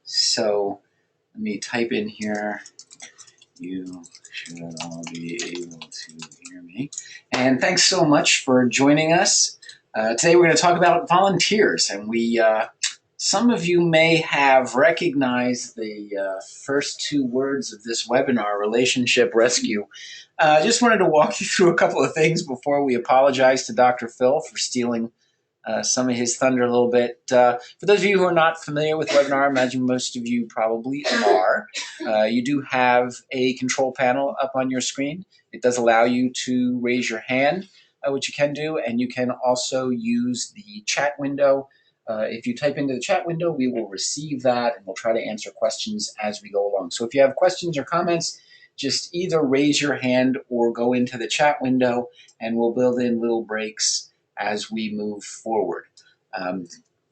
So let me type in here. You should all be able to hear me. And thanks so much for joining us. Today we're going to talk about volunteers, and some of you may have recognized the first two words of this webinar, relationship rescue. I just wanted to walk you through a couple of things before we apologize to Dr. Phil for stealing some of his thunder a little bit. For those of you who are not familiar with webinar, I imagine most of you probably are. You do have a control panel up on your screen. It does allow you to raise your hand, which you can do, and you can also use the chat window. If you type into the chat window, we will receive that, and we'll try to answer questions as we go along. So if you have questions or comments, just either raise your hand or go into the chat window, and we'll build in little breaks as we move forward.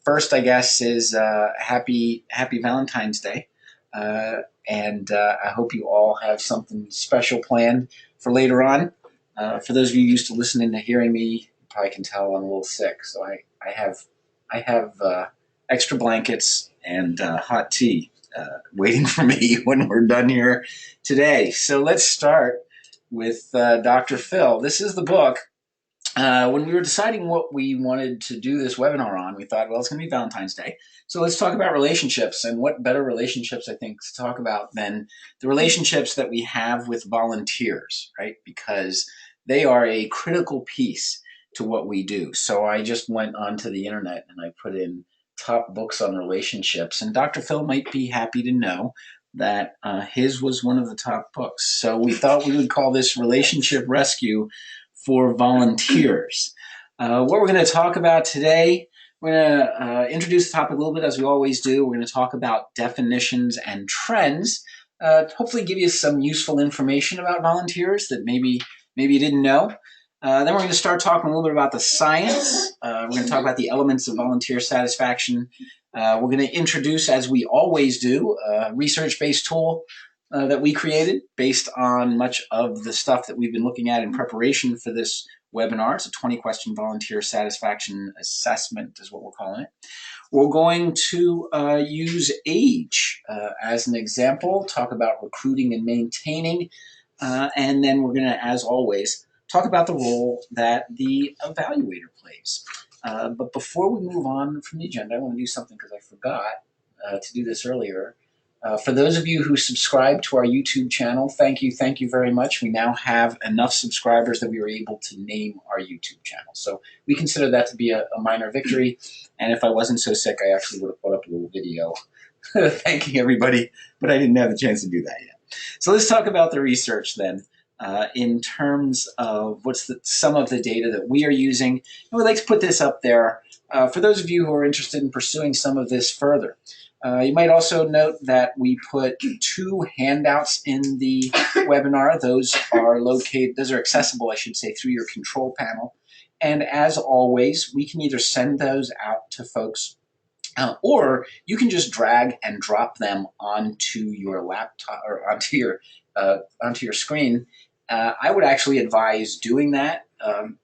First, I guess, is happy Valentine's Day. And I hope you all have something special planned for later on. For those of you used to listening to hearing me, you probably can tell I'm a little sick. So I have extra blankets and hot tea waiting for me when we're done here today. So let's start with Dr. Phil. This is the book. When we were deciding what we wanted to do this webinar on, we thought, well, it's going to be Valentine's Day. So let's talk about relationships, and what better relationships, I think, to talk about than the relationships that we have with volunteers, right? Because they are a critical piece to what we do. So I just went onto the internet and I put in top books on relationships, and Dr. Phil might be happy to know that his was one of the top books. So we thought we would call this Relationship Rescue for Volunteers. What we're going to talk about today, we're going to introduce the topic a little bit as we always do. We're going to talk about definitions and trends, hopefully give you some useful information about volunteers that maybe you didn't know. Then we're going to start talking a little bit about the science. We're going to talk about the elements of volunteer satisfaction. We're going to introduce, as we always do, a research-based tool that we created based on much of the stuff that we've been looking at in preparation for this webinar. It's a 20-question volunteer satisfaction assessment is what we're calling it. We're going to use age as an example, talk about recruiting and maintaining, and then we're going to, as always, talk about the role that the evaluator plays. But before we move on from the agenda, I want to do something because I forgot to do this earlier. For those of you who subscribe to our YouTube channel, thank you very much. We now have enough subscribers that we were able to name our YouTube channel. So we consider that to be a minor victory. And if I wasn't so sick, I actually would have put up a little video thanking everybody, but I didn't have a chance to do that yet. So let's talk about the research then. In terms of what's some of the data that we are using. And we'd like to put this up there for those of you who are interested in pursuing some of this further. You might also note that we put two handouts in the webinar. Those are accessible, I should say, through your control panel. And as always, we can either send those out to folks or you can just drag and drop them onto your laptop or onto your screen. I would actually advise doing that,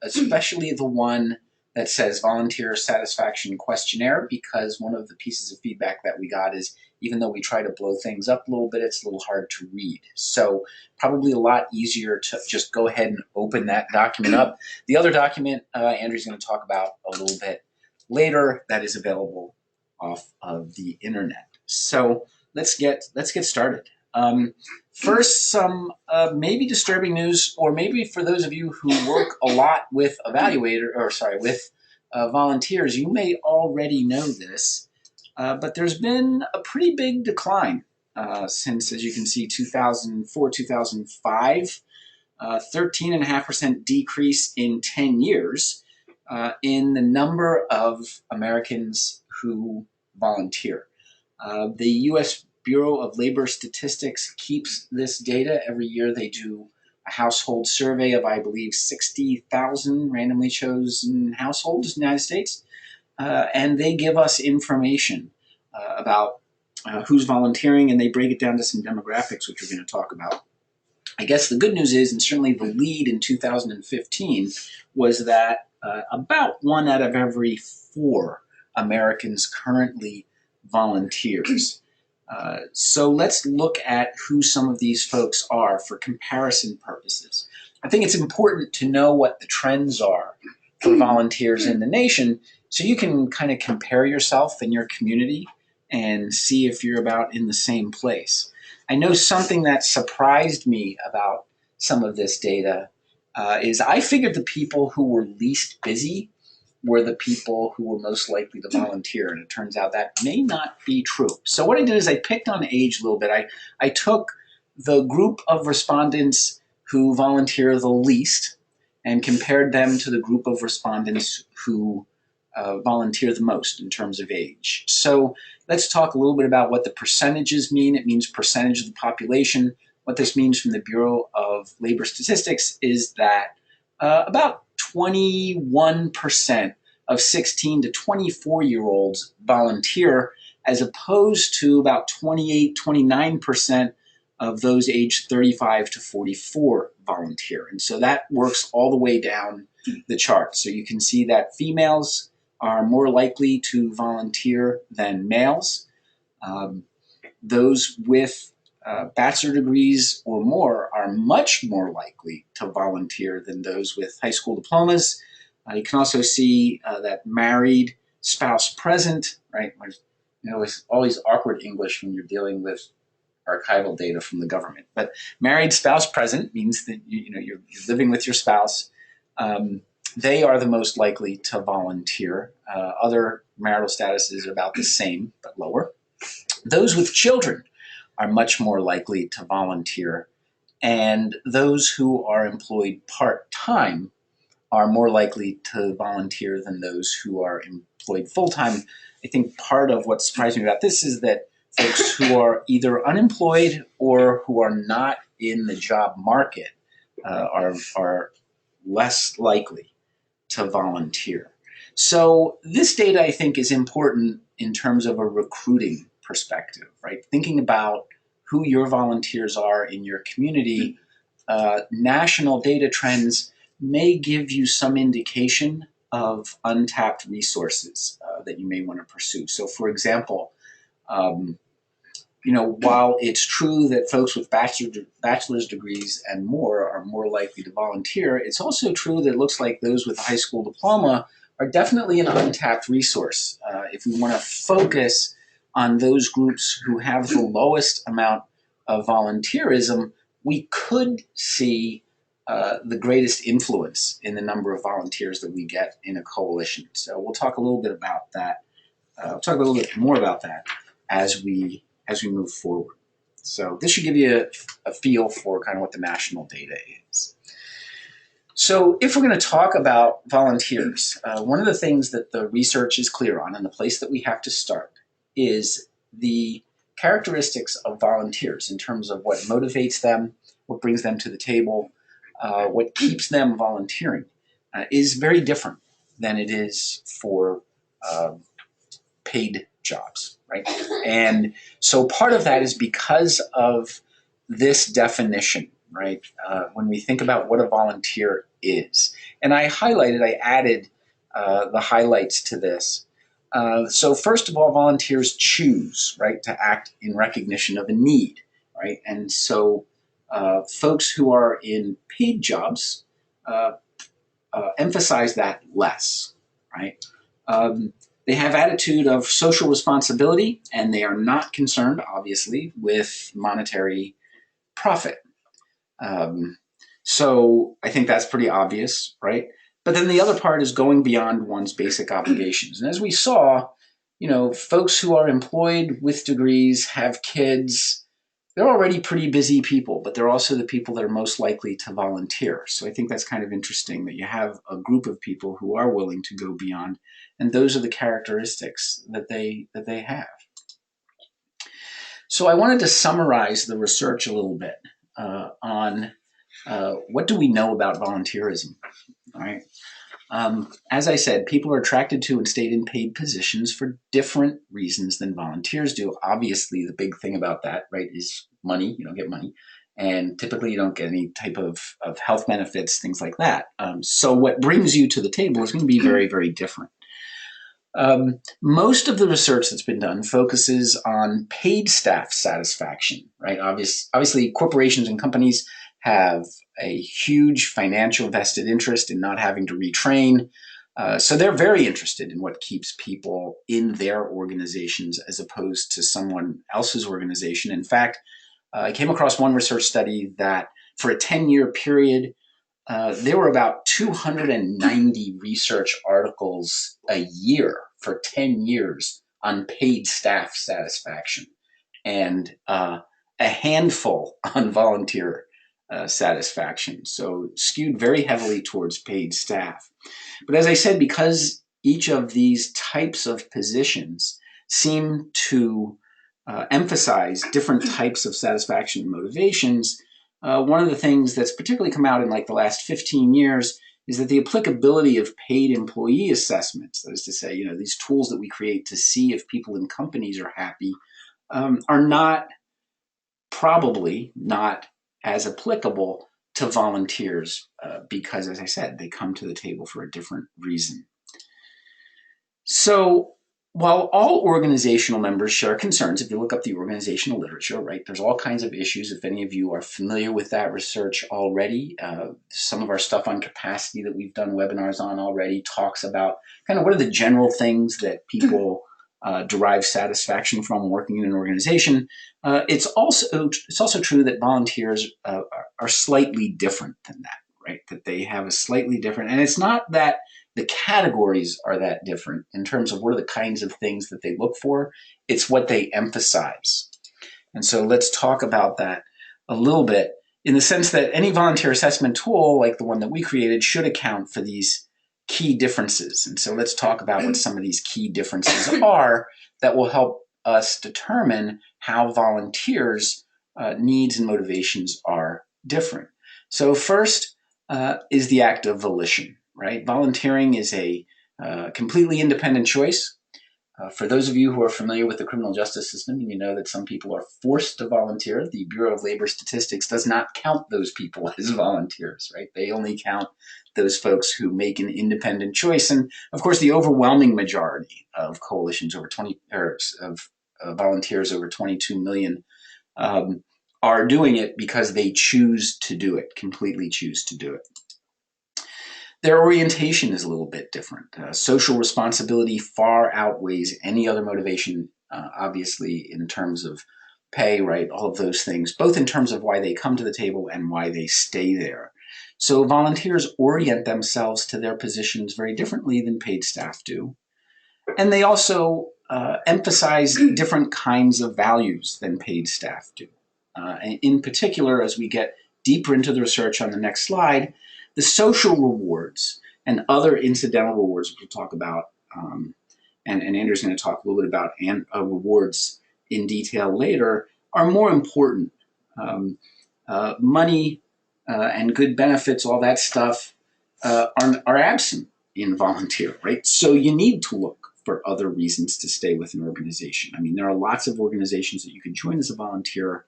especially the one that says Volunteer Satisfaction Questionnaire, because one of the pieces of feedback that we got is even though we try to blow things up a little bit, it's a little hard to read. So probably a lot easier to just go ahead and open that document up. The other document Andrew's going to talk about a little bit later that is available off of the internet. So let's get started. First, some maybe disturbing news, or maybe for those of you who work a lot with volunteers, you may already know this, but there's been a pretty big decline since, as you can see, 2004, 2005, 13.5% decrease in 10 years in the number of Americans who volunteer. The U.S. Bureau of Labor Statistics keeps this data. Every year they do a household survey of, I believe, 60,000 randomly chosen households in the United States. And they give us information about who's volunteering, and they break it down to some demographics, which we're going to talk about. I guess the good news is, and certainly the lead in 2015, was that about 1 out of every 4 Americans currently volunteers. So let's look at who some of these folks are for comparison purposes. I think it's important to know what the trends are for volunteers in the nation so you can kind of compare yourself and your community and see if you're about in the same place. I know something that surprised me about some of this data is I figured the people who were least busy were the people who were most likely to volunteer. And it turns out that may not be true. So what I did is I picked on age a little bit. I took the group of respondents who volunteer the least and compared them to the group of respondents who volunteer the most in terms of age. So let's talk a little bit about what the percentages mean. It means percentage of the population. What this means from the Bureau of Labor Statistics is that about 21% of 16 to 24-year-olds volunteer, as opposed to about 28, 29% of those aged 35 to 44 volunteer. And so that works all the way down the chart. So you can see that females are more likely to volunteer than males. Those with bachelor degrees or more are much more likely to volunteer than those with high school diplomas. You can also see that married, spouse present, right? You know, it's always awkward English when you're dealing with archival data from the government. But married, spouse present means that you're living with your spouse. They are the most likely to volunteer. Other marital statuses are about the same, but lower. Those with children are much more likely to volunteer. And those who are employed part-time are more likely to volunteer than those who are employed full-time. I think part of what surprised me about this is that folks who are either unemployed or who are not in the job market are less likely to volunteer. So this data, I think, is important in terms of a recruiting perspective, right? Thinking about who your volunteers are in your community, national data trends may give you some indication of untapped resources that you may want to pursue. So for example, while it's true that folks with bachelor's degrees and more are more likely to volunteer, it's also true that it looks like those with a high school diploma are definitely an untapped resource. If we want to focus on those groups who have the lowest amount of volunteerism, we could see the greatest influence in the number of volunteers that we get in a coalition. So we'll talk a little bit about that. We'll talk a little bit more about that as we move forward. So this should give you a feel for kind of what the national data is. So if we're going to talk about volunteers, one of the things that the research is clear on, and the place that we have to start, is the characteristics of volunteers in terms of what motivates them, what brings them to the table, what keeps them volunteering, is very different than it is for paid jobs, right? And so part of that is because of this definition, right? When we think about what a volunteer is. And I added the highlights to this. So first of all, volunteers choose, right, to act in recognition of a need, right? And so folks who are in paid jobs emphasize that less, right? They have attitude of social responsibility, and they are not concerned, obviously, with monetary profit. So I think that's pretty obvious, right? But then the other part is going beyond one's basic obligations. And as we saw, folks who are employed with degrees, have kids, they're already pretty busy people, but they're also the people that are most likely to volunteer. So I think that's kind of interesting that you have a group of people who are willing to go beyond, and those are the characteristics that they have. So I wanted to summarize the research a little bit on what do we know about volunteerism, all right? As I said, people are attracted to and stayed in paid positions for different reasons than volunteers do. Obviously, the big thing about that, right, is money. You don't get money. And typically, you don't get any type of health benefits, things like that. So what brings you to the table is going to be very, very different. Most of the research that's been done focuses on paid staff satisfaction, right? Obviously, corporations and companies have a huge financial vested interest in not having to retrain. So they're very interested in what keeps people in their organizations as opposed to someone else's organization. In fact, I came across one research study that for a 10-year period, there were about 290 research articles a year for 10 years on paid staff satisfaction and a handful on volunteer satisfaction. So skewed very heavily towards paid staff. But as I said, because each of these types of positions seem to emphasize different types of satisfaction and motivations, one of the things that's particularly come out in like the last 15 years is that the applicability of paid employee assessments, that is to say, these tools that we create to see if people in companies are happy, are probably not as applicable to volunteers because, as I said, they come to the table for a different reason. So while all organizational members share concerns, if you look up the organizational literature, right, there's all kinds of issues. If any of you are familiar with that research already, some of our stuff on capacity that we've done webinars on already talks about kind of what are the general things that people derive satisfaction from working in an organization. It's also true that volunteers are slightly different than that, right? That they have a slightly different, and it's not that the categories are that different in terms of what are the kinds of things that they look for. It's what they emphasize. And so let's talk about that a little bit in the sense that any volunteer assessment tool, like the one that we created, should account for these key differences. And so let's talk about what some of these key differences are that will help us determine how volunteers' needs and motivations are different. So first is the act of volition. Right? Volunteering is a completely independent choice. For those of you who are familiar with the criminal justice system, you know that some people are forced to volunteer. The Bureau of Labor Statistics does not count those people as volunteers, right? They only count those folks who make an independent choice. And of course, the overwhelming majority of coalitions of volunteers, over 22 million, are doing it because they choose to do it, completely choose to do it. Their orientation is a little bit different. Social responsibility far outweighs any other motivation, obviously, in terms of pay, right? All of those things, both in terms of why they come to the table and why they stay there. So volunteers orient themselves to their positions very differently than paid staff do. And they also emphasize different kinds of values than paid staff do. In particular, as we get deeper into the research on the next slide, the social rewards and other incidental rewards, which we'll talk about, and Andrew's going to talk a little bit about rewards in detail later, are more important. Money and good benefits, all that stuff, are absent in volunteer, right? So you need to look for other reasons to stay with an organization. I mean, there are lots of organizations that you can join as a volunteer.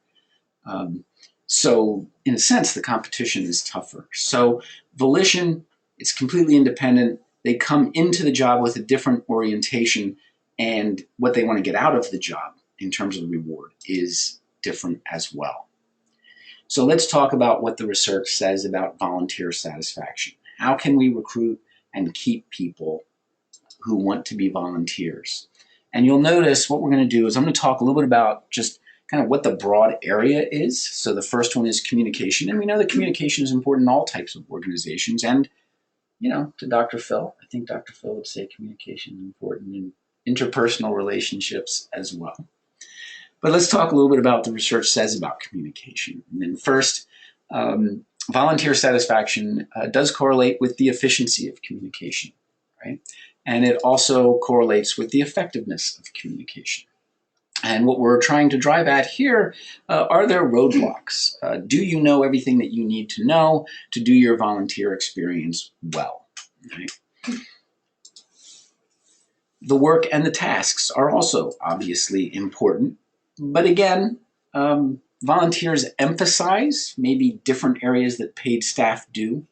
So in a sense, the competition is tougher. So volition, it's completely independent. They come into the job with a different orientation, and what they want to get out of the job in terms of the reward is different as well. So let's talk about what the research says about volunteer satisfaction. How can we recruit and keep people who want to be volunteers? And you'll notice what we're going to do is I'm going to talk a little bit about just kind of what the broad area is. So the first one is communication. And we know that communication is important in all types of organizations. And, to Dr. Phil, I think Dr. Phil would say communication is important in interpersonal relationships as well. But let's talk a little bit about what the research says about communication. And then first, volunteer satisfaction does correlate with the efficiency of communication, right? And it also correlates with the effectiveness of communication. And what we're trying to drive at here are there roadblocks? Do you know everything that you need to know to do your volunteer experience well? Right? The work and the tasks are also obviously important. But again, volunteers emphasize maybe different areas that paid staff do.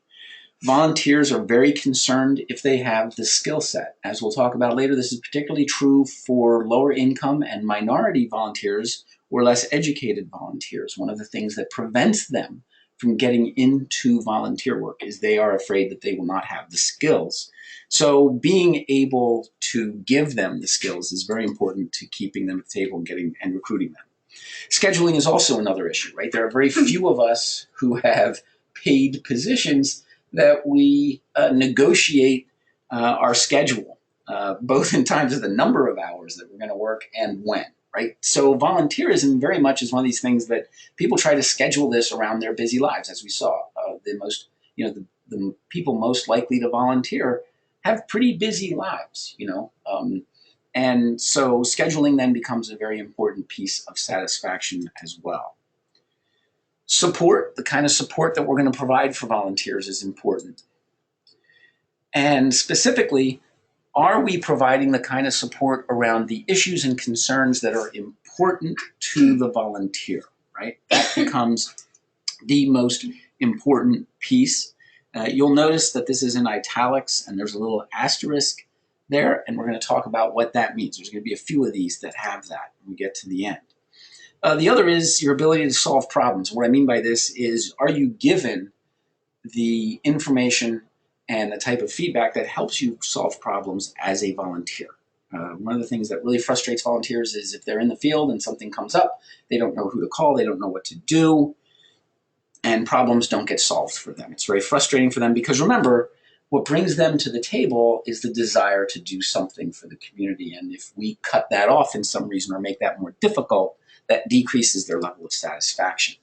Volunteers are very concerned if they have the skill set. As we'll talk about later, this is particularly true for lower income and minority volunteers or less educated volunteers. One of the things that prevents them from getting into volunteer work is they are afraid that they will not have the skills. So being able to give them the skills is very important to keeping them at the table and recruiting them. Scheduling is also another issue, right? There are very few of us who have paid positions that we negotiate our schedule, both in terms of the number of hours that we're going to work and when, right? So volunteerism very much is one of these things that people try to schedule this around their busy lives, as we saw. The people most likely to volunteer have pretty busy lives, and so scheduling then becomes a very important piece of satisfaction as well. Support, the kind of support that we're going to provide for volunteers is important. And specifically, are we providing the kind of support around the issues and concerns that are important to the volunteer, right? That becomes the most important piece. You'll notice that this is in italics and there's a little asterisk there, and we're going to talk about what that means. There's going to be a few of these that have that when we get to the end. The other is your ability to solve problems. What I mean by this is, are you given the information and the type of feedback that helps you solve problems as a volunteer? One of the things that really frustrates volunteers is if they're in the field and something comes up, they don't know who to call, they don't know what to do, and problems don't get solved for them. It's very frustrating for them because, remember, what brings them to the table is the desire to do something for the community. And if we cut that off in some reason or make that more difficult, that decreases their level of satisfaction.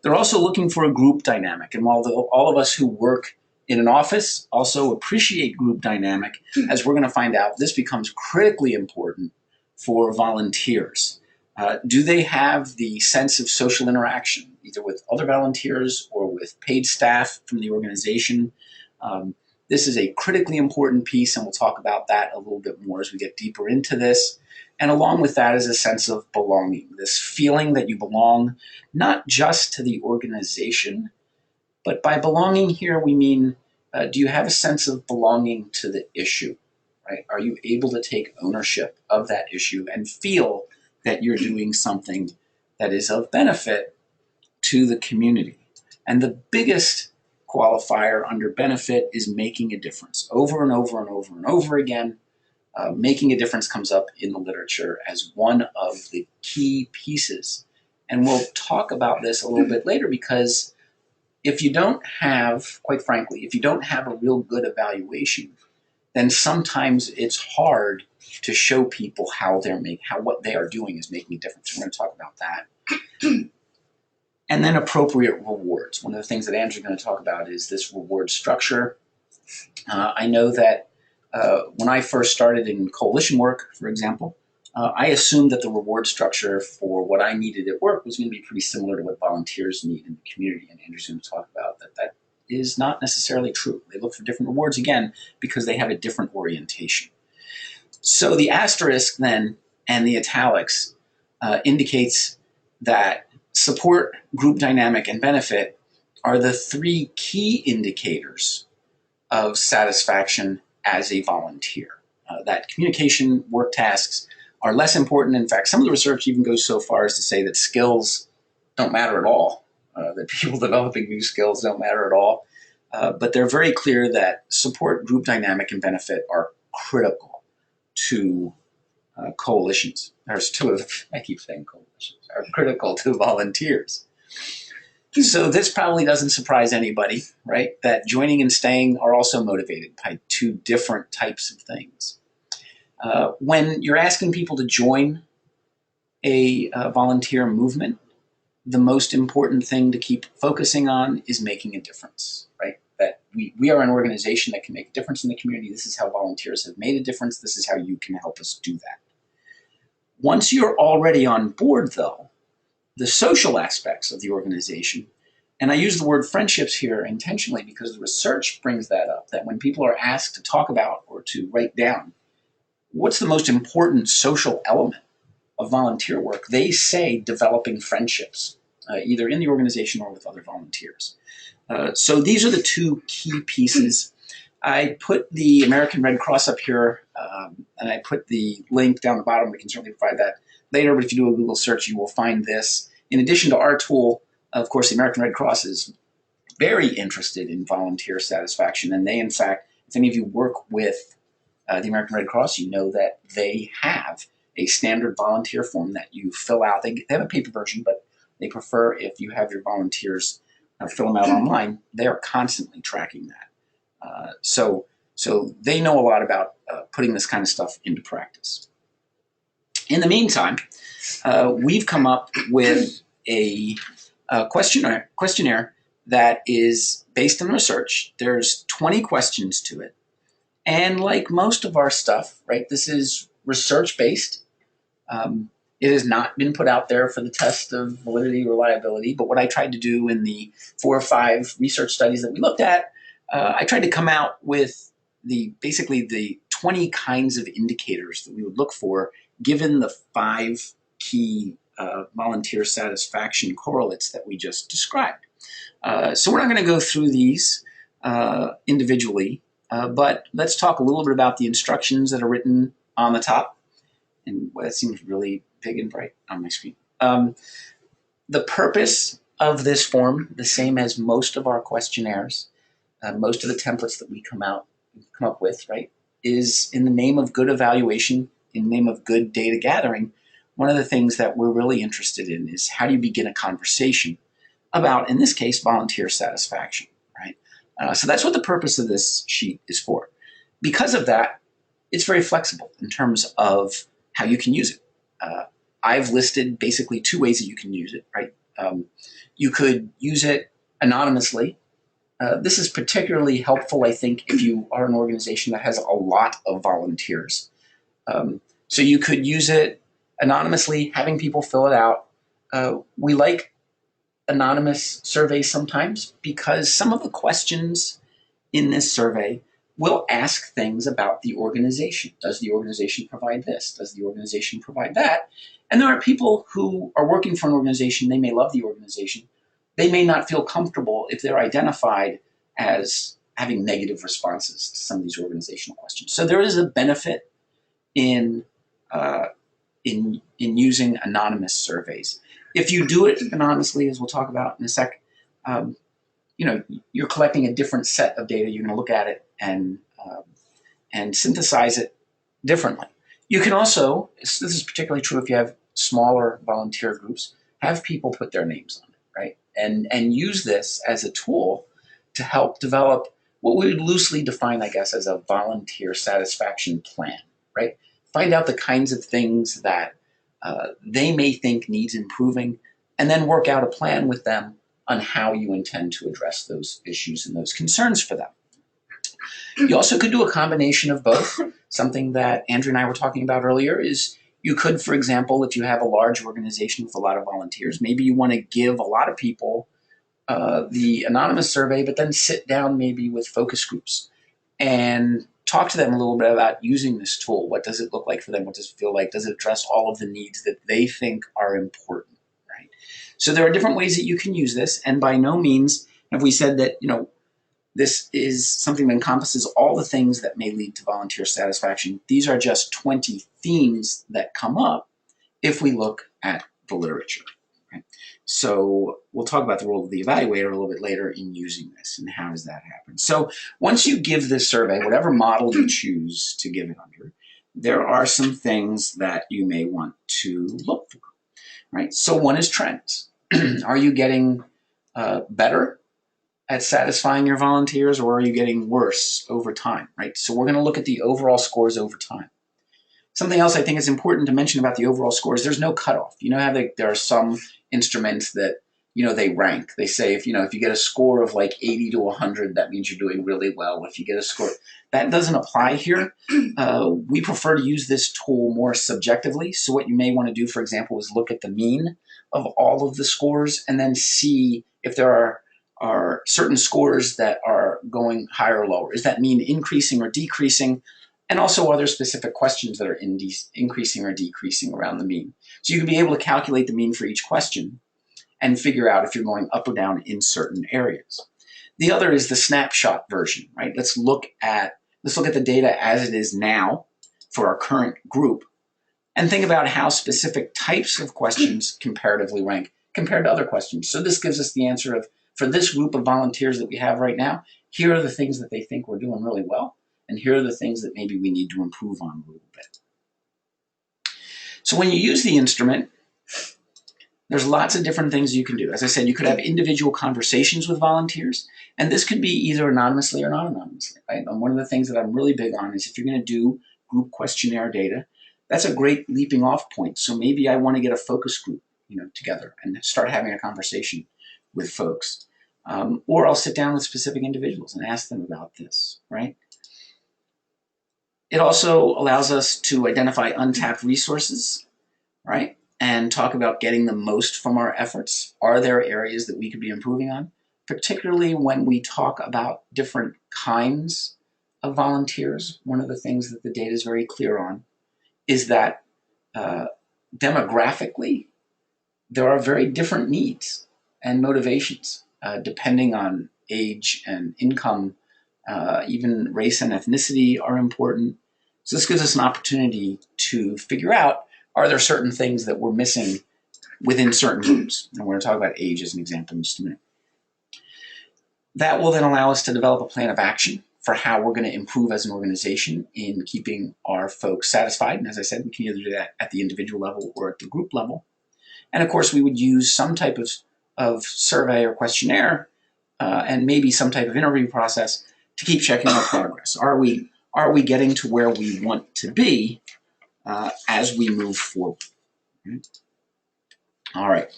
They're also looking for a group dynamic. And while all of us who work in an office also appreciate group dynamic, as we're going to find out, this becomes critically important for volunteers. Do they have the sense of social interaction, either with other volunteers or with paid staff from the organization? This is a critically important piece, and we'll talk about that a little bit more as we get deeper into this. And along with that is a sense of belonging, this feeling that you belong not just to the organization, but by belonging here we mean, do you have a sense of belonging to the issue, right? Are you able to take ownership of that issue and feel that you're doing something that is of benefit to the community? And the biggest qualifier under benefit is making a difference. Over and over and over and over again, making a difference comes up in the literature as one of the key pieces. And we'll talk about this a little bit later, because if you don't have, quite frankly, if you don't have a real good evaluation, then sometimes it's hard to show people how what they are doing is making a difference. We're going to talk about that. And then appropriate rewards. One of the things that Andrew's going to talk about is this reward structure. I know that when I first started in coalition work, for example, I assumed that the reward structure for what I needed at work was going to be pretty similar to what volunteers need in the community. And Andrew's going to talk about that is not necessarily true. They look for different rewards, again, because they have a different orientation. So the asterisk then and the italics indicates that support, group dynamic, and benefit are the three key indicators of satisfaction as a volunteer. That communication work tasks are less important. In fact, some of the research even goes so far as to say that skills don't matter at all, that people developing new skills don't matter at all. But they're very clear that support, group dynamic, and benefit are critical to coalitions. There's two of them, I keep saying coalitions, are critical to volunteers. So this probably doesn't surprise anybody, right? That joining and staying are also motivated by two different types of things. When you're asking people to join a volunteer movement, the most important thing to keep focusing on is making a difference, right? That we are an organization that can make a difference in the community. This is how volunteers have made a difference. This is how you can help us do that. Once you're already on board, though, the social aspects of the organization, and I use the word friendships here intentionally because the research brings that up, that when people are asked to talk about or to write down what's the most important social element of volunteer work, they say developing friendships, either in the organization or with other volunteers. So these are the two key pieces. I put the American Red Cross up here, and I put the link down the bottom. We can certainly provide that later, but if you do a Google search, you will find this. In addition to our tool, of course, the American Red Cross is very interested in volunteer satisfaction, and they, in fact, if any of you work with the American Red Cross, you know that they have a standard volunteer form that you fill out. They have a paper version, but they prefer if you have your volunteers fill them out online. They are constantly tracking that. So they know a lot about putting this kind of stuff into practice. In the meantime, we've come up with a questionnaire that is based on research. There's 20 questions to it. And like most of our stuff, right, this is research-based. It has not been put out there for the test of validity or reliability, but what I tried to do in the 4 or 5 research studies that we looked at, I tried to come out with basically the 20 kinds of indicators that we would look for given the 5 key volunteer satisfaction correlates that we just described. So we're not going to go through these individually, but let's talk a little bit about the instructions that are written on the top. And that seems really big and bright on my screen. The purpose of this form, the same as most of our questionnaires, most of the templates that we come up with, right, is in the name of good evaluation, in the name of good data gathering. One of the things that we're really interested in is how do you begin a conversation about, in this case, volunteer satisfaction, right? So that's what the purpose of this sheet is for. Because of that, it's very flexible in terms of how you can use it. I've listed basically 2 ways that you can use it, right? You could use it anonymously. This is particularly helpful, I think, if you are an organization that has a lot of volunteers. So you could use it anonymously, having people fill it out. We like anonymous surveys sometimes because some of the questions in this survey will ask things about the organization. Does the organization provide this? Does the organization provide that? And there are people who are working for an organization, they may love the organization. They may not feel comfortable if they're identified as having negative responses to some of these organizational questions. So there is a benefit in using anonymous surveys. If you do it anonymously, as we'll talk about in a sec, you're collecting a different set of data. You're going to look at it and synthesize it differently. You can also, this is particularly true if you have smaller volunteer groups, have people put their names on it, right? And use this as a tool to help develop what we would loosely define, I guess, as a volunteer satisfaction plan, right? Find out the kinds of things that they may think needs improving, and then work out a plan with them on how you intend to address those issues and those concerns for them. You also could do a combination of both. Something that Andrew and I were talking about earlier is you could, for example, if you have a large organization with a lot of volunteers, maybe you want to give a lot of people the anonymous survey, but then sit down maybe with focus groups and talk to them a little bit about using this tool. What does it look like for them? What does it feel like? Does it address all of the needs that they think are important, right? So there are different ways that you can use this, and by no means have we said that, this is something that encompasses all the things that may lead to volunteer satisfaction. These are just 20 themes that come up if we look at the literature. Right? So we'll talk about the role of the evaluator a little bit later in using this and how does that happen. So once you give this survey, whatever model you choose to give it under, there are some things that you may want to look for. Right? So one is trends. Are you getting better at satisfying your volunteers, or are you getting worse over time, right? So we're going to look at the overall scores over time. Something else I think is important to mention about the overall scores, there's no cutoff. You know how there are some instruments that, they rank. They say if you get a score of like 80 to 100, that means you're doing really well. If you get a score, that doesn't apply here. We prefer to use this tool more subjectively. So what you may want to do, for example, is look at the mean of all of the scores and then see if there are certain scores that are going higher or lower. Is that mean increasing or decreasing? And also are there specific questions that are increasing or decreasing around the mean? So you can be able to calculate the mean for each question and figure out if you're going up or down in certain areas. The other is the snapshot version, right? Let's look at the data as it is now for our current group and think about how specific types of questions comparatively rank compared to other questions. So this gives us the answer of, for this group of volunteers that we have right now, here are the things that they think we're doing really well, and here are the things that maybe we need to improve on a little bit. So when you use the instrument, there's lots of different things you can do. As I said, you could have individual conversations with volunteers, and this could be either anonymously or not anonymously, right? And one of the things that I'm really big on is if you're going to do group questionnaire data, that's a great leaping off point. So maybe I want to get a focus group, together and start having a conversation with folks. Or I'll sit down with specific individuals and ask them about this, right? It also allows us to identify untapped resources, right? And talk about getting the most from our efforts. Are there areas that we could be improving on? Particularly when we talk about different kinds of volunteers, one of the things that the data is very clear on is that demographically, there are very different needs and motivations depending on age and income. Even race and ethnicity are important. So this gives us an opportunity to figure out, are there certain things that we're missing within certain groups? And we're going to talk about age as an example in just a minute. That will then allow us to develop a plan of action for how we're going to improve as an organization in keeping our folks satisfied. And as I said, we can either do that at the individual level or at the group level. And of course, we would use some type of survey or questionnaire and maybe some type of interview process to keep checking our progress. Are we getting to where we want to be as we move forward? All right.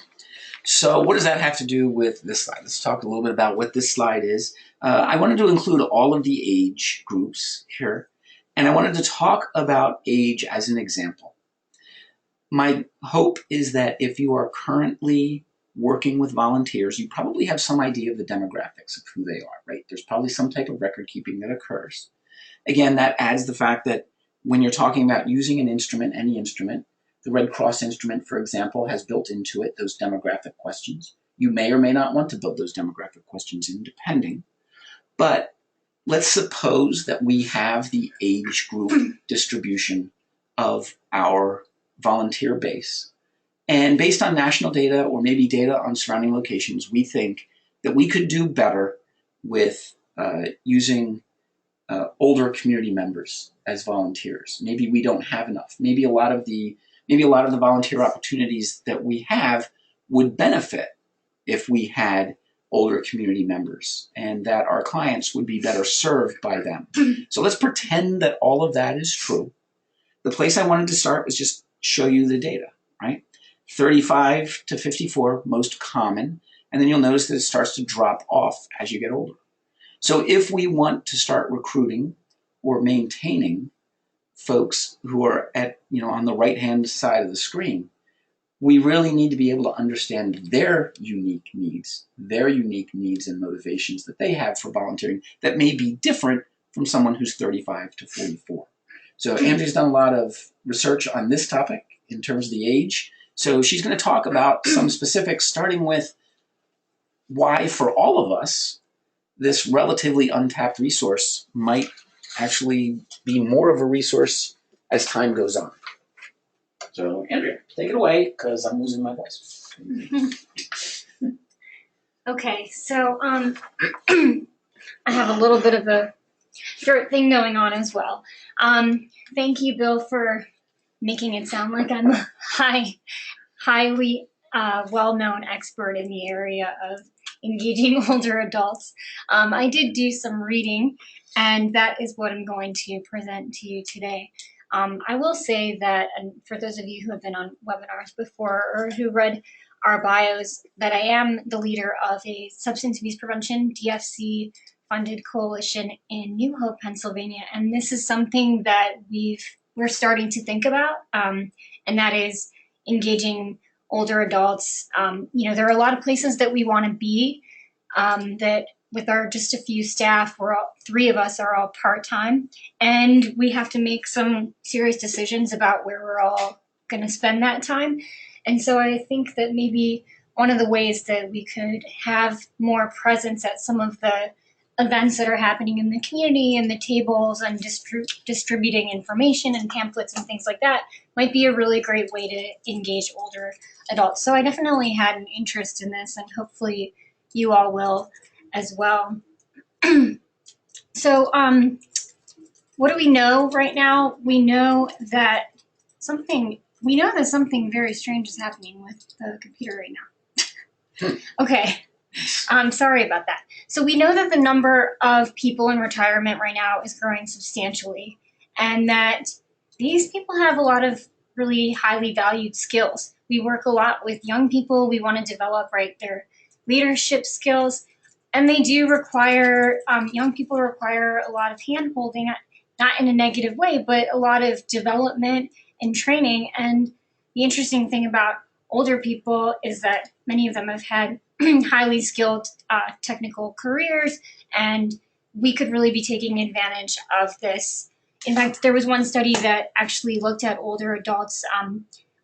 So what does that have to do with this slide? Let's talk a little bit about what this slide is. I wanted to include all of the age groups here, and I wanted to talk about age as an example. My hope is that if you are currently working with volunteers, you probably have some idea of the demographics of who they are, right? There's probably some type of record keeping that occurs. Again, that adds the fact that when you're talking about using an instrument, any instrument, the Red Cross instrument, for example, has built into it those demographic questions. You may or may not want to build those demographic questions in, depending. But let's suppose that we have the age group distribution of our volunteer base. And based on national data or maybe data on surrounding locations, we think that we could do better with using older community members as volunteers. Maybe we don't have enough. Maybe a lot of the volunteer opportunities that we have would benefit if we had older community members and that our clients would be better served by them. So let's pretend that all of that is true. The place I wanted to start was just show you the data, right? 35 to 54, most common, and then you'll notice that it starts to drop off as you get older. So if we want to start recruiting or maintaining folks who are at, on the right-hand side of the screen, we really need to be able to understand their unique needs and motivations that they have for volunteering that may be different from someone who's 35 to 44. So Andrea's done a lot of research on this topic in terms of the age. So she's going to talk about some specifics, starting with why, for all of us, this relatively untapped resource might actually be more of a resource as time goes on. So, Andrea, take it away, because I'm losing my voice. Okay, so I have a little bit of a throat thing going on as well. Thank you, Bill, for making it sound like I'm a highly well-known expert in the area of engaging older adults. I did do some reading, and that is what I'm going to present to you today. I will say that, and for those of you who have been on webinars before or who read our bios, that I am the leader of a substance abuse prevention DFC funded coalition in New Hope, Pennsylvania, and this is something that we're starting to think about, and that is engaging older adults. There are a lot of places that we want to be, that with our just a few staff, three of us are all part-time, and we have to make some serious decisions about where we're all going to spend that time. And so I think that maybe one of the ways that we could have more presence at some of the events that are happening in the community and the tables and distributing information and pamphlets and things like that might be a really great way to engage older adults. So I definitely had an interest in this, and hopefully you all will as well. So what do we know right now? We know that something very strange is happening with the computer right now. Okay, sorry about that. So we know that the number of people in retirement right now is growing substantially, and that these people have a lot of really highly valued skills. We work a lot with young people. We want to develop their leadership skills, and they do require, young people require a lot of hand-holding, not in a negative way, but a lot of development and training. And the interesting thing about older people is that many of them have had highly skilled technical careers, and we could really be taking advantage of this. In fact, there was one study that actually looked at older adults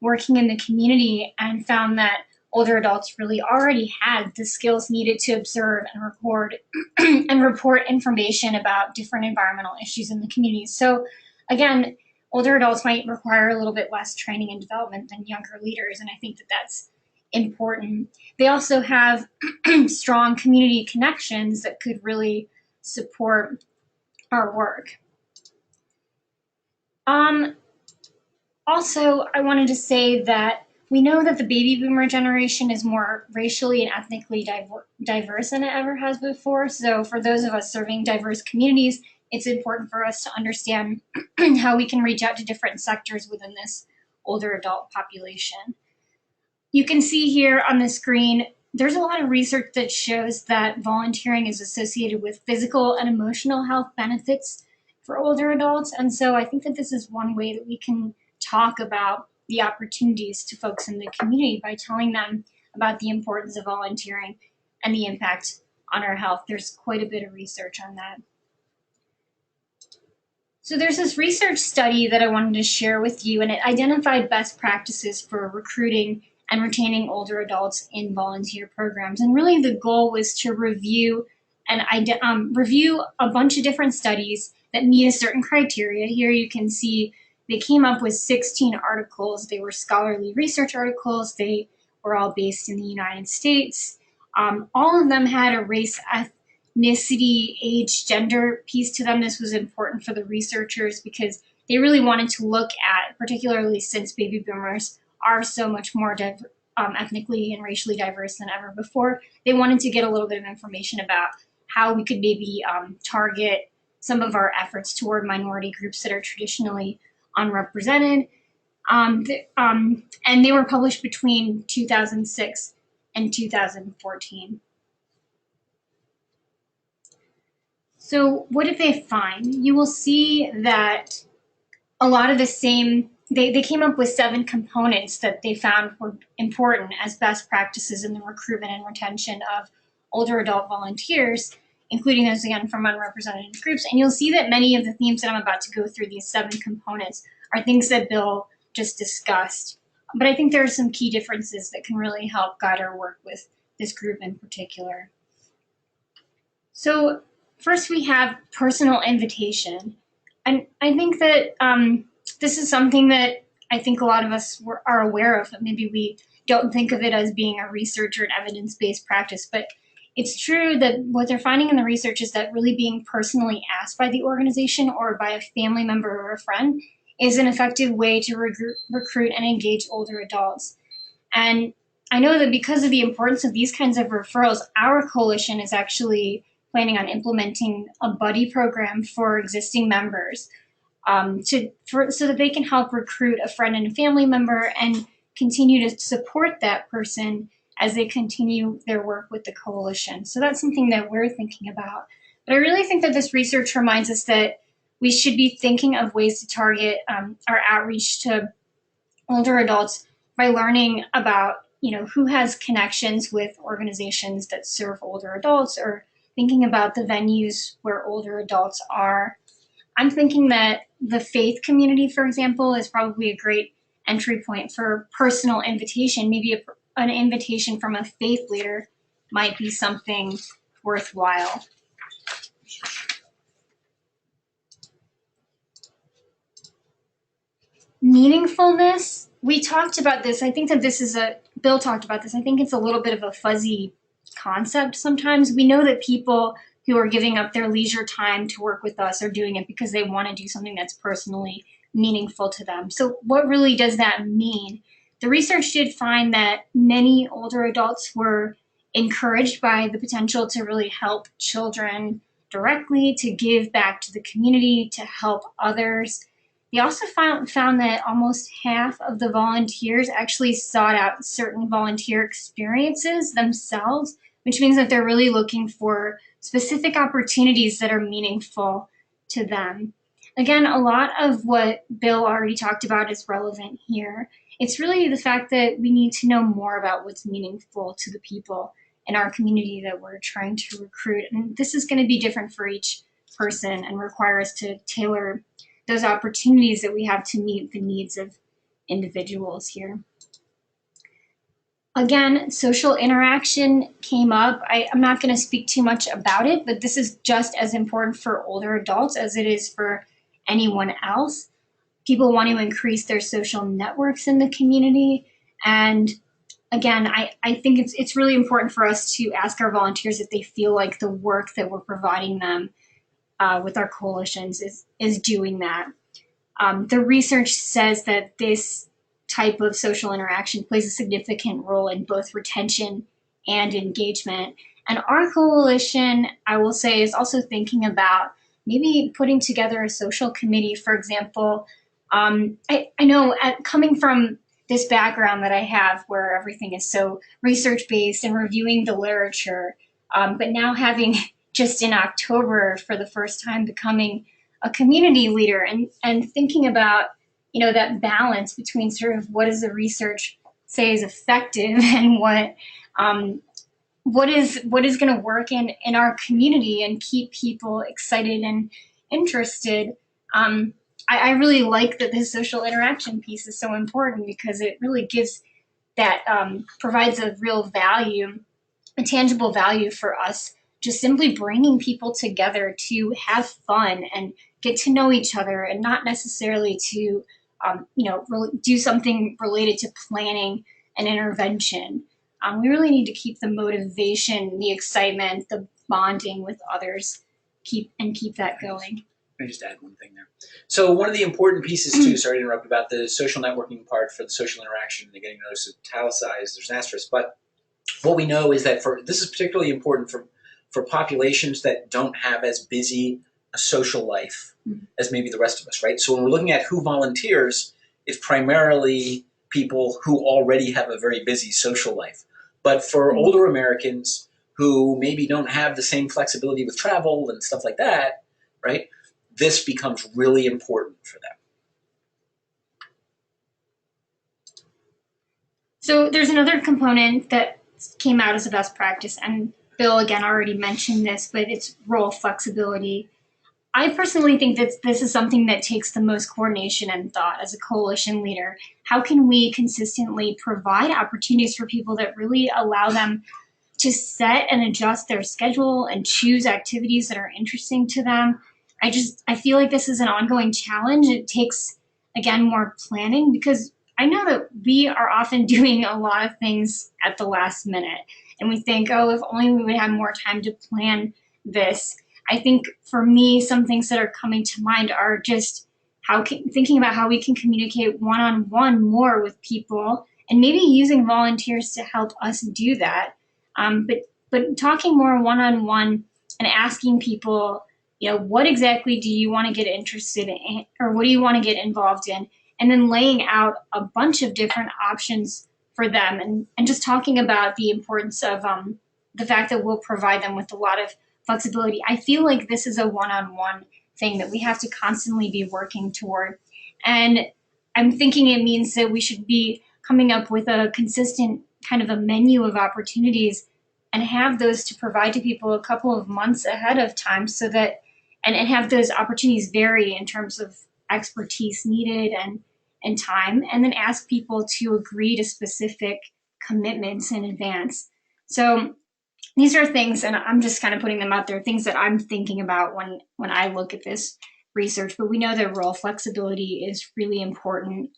working in the community and found that older adults really already had the skills needed to observe and record and report information about different environmental issues in the community. So again, older adults might require a little bit less training and development than younger leaders, and I think that that's important. They also have strong community connections that could really support our work. Also, I wanted to say that we know that the baby boomer generation is more racially and ethnically diverse than it ever has before. So for those of us serving diverse communities, it's important for us to understand how we can reach out to different sectors within this older adult population. You can see here on the screen, there's a lot of research that shows that volunteering is associated with physical and emotional health benefits for older adults. And so I think that this is one way that we can talk about the opportunities to folks in the community by telling them about the importance of volunteering and the impact on our health. There's quite a bit of research on that. So there's this research study that I wanted to share with you, and it identified best practices for recruiting and retaining older adults in volunteer programs. And really the goal was to review a bunch of different studies that meet a certain criteria. Here you can see they came up with 16 articles. They were scholarly research articles. They were all based in the United States. All of them had a race, ethnicity, age, gender piece to them. This was important for the researchers because they really wanted to look at, particularly since baby boomers are so much more ethnically and racially diverse than ever before, they wanted to get a little bit of information about how we could maybe target some of our efforts toward minority groups that are traditionally unrepresented. And they were published between 2006 and 2014. So what did they find? You will see that a lot of the same, they came up with 7 components that they found were important as best practices in the recruitment and retention of older adult volunteers, including those, again, from unrepresented groups. And you'll see that many of the themes that I'm about to go through, these 7 components, are things that Bill just discussed. But I think there are some key differences that can really help guide our work with this group in particular. So first we have personal invitation. And I think that this is something that I think a lot of us are aware of, but maybe we don't think of it as being a research or an evidence-based practice. But it's true that what they're finding in the research is that really being personally asked by the organization or by a family member or a friend is an effective way to recruit and engage older adults. And I know that because of the importance of these kinds of referrals, our coalition is actually planning on implementing a buddy program for existing members so that they can help recruit a friend and a family member and continue to support that person as they continue their work with the coalition. So that's something that we're thinking about. But I really think that this research reminds us that we should be thinking of ways to target our outreach to older adults by learning about, who has connections with organizations that serve older adults, or thinking about the venues where older adults are. I'm thinking that the faith community, for example, is probably a great entry point for personal invitation, maybe an invitation from a faith leader might be something worthwhile. Meaningfulness, we talked about this. I think that Bill talked about this. I think it's a little bit of a fuzzy concept sometimes. We know that people who are giving up their leisure time to work with us are doing it because they want to do something that's personally meaningful to them. So what really does that mean? The research did find that many older adults were encouraged by the potential to really help children directly, to give back to the community, to help others. They also found that almost half of the volunteers actually sought out certain volunteer experiences themselves, which means that they're really looking for specific opportunities that are meaningful to them. Again, a lot of what Bill already talked about is relevant here. It's really the fact that we need to know more about what's meaningful to the people in our community that we're trying to recruit. And this is going to be different for each person and require us to tailor those opportunities that we have to meet the needs of individuals here. Again, social interaction came up. I'm not going to speak too much about it, but this is just as important for older adults as it is for anyone else. People want to increase their social networks in the community. And again, I think it's really important for us to ask our volunteers if they feel like the work that we're providing them with our coalitions is doing that. The research says that this type of social interaction plays a significant role in both retention and engagement. And our coalition, I will say, is also thinking about maybe putting together a social committee, for example. I know coming from this background that I have where everything is so research-based and reviewing the literature, but now having just in October for the first time becoming a community leader and thinking about, you know, that balance between sort of what does the research say is effective and what is going to work in our community and keep people excited and interested. I really like that this social interaction piece is so important because it really gives that provides a real value, a tangible value for us, just simply bringing people together to have fun and get to know each other and not necessarily to do something related to planning an intervention. We really need to keep the motivation, the excitement, the bonding with others, keep that going. Let me just add one thing there. So one of the important pieces too, sorry to interrupt, about the social networking part for the social interaction, and getting noticed italicized, there's an asterisk, but what we know is that this is particularly important for populations that don't have as busy a social life as maybe the rest of us, right? So when we're looking at who volunteers, it's primarily people who already have a very busy social life. But for older Americans who maybe don't have the same flexibility with travel and stuff like that, right, this becomes really important for them. So there's another component that came out as a best practice, and Bill again already mentioned this, but it's role flexibility. I personally think that this is something that takes the most coordination and thought as a coalition leader. How can we consistently provide opportunities for people that really allow them to set and adjust their schedule and choose activities that are interesting to them? I feel like this is an ongoing challenge. It takes, again, more planning, because I know that we are often doing a lot of things at the last minute. And we think, oh, if only we would have more time to plan this. I think for me, some things that are coming to mind are just thinking about how we can communicate one-on-one more with people, and maybe using volunteers to help us do that. But talking more one-on-one and asking people, you know, what exactly do you want to get interested in, or what do you want to get involved in? And then laying out a bunch of different options for them, and just talking about the importance of the fact that we'll provide them with a lot of flexibility. I feel like this is a one-on-one thing that we have to constantly be working toward. And I'm thinking it means that we should be coming up with a consistent kind of a menu of opportunities and have those to provide to people a couple of months ahead of time, so that, and have those opportunities vary in terms of expertise needed and time, and then ask people to agree to specific commitments in advance. So these are things, and I'm just kind of putting them out there, things that I'm thinking about when I look at this research, but we know that role flexibility is really important.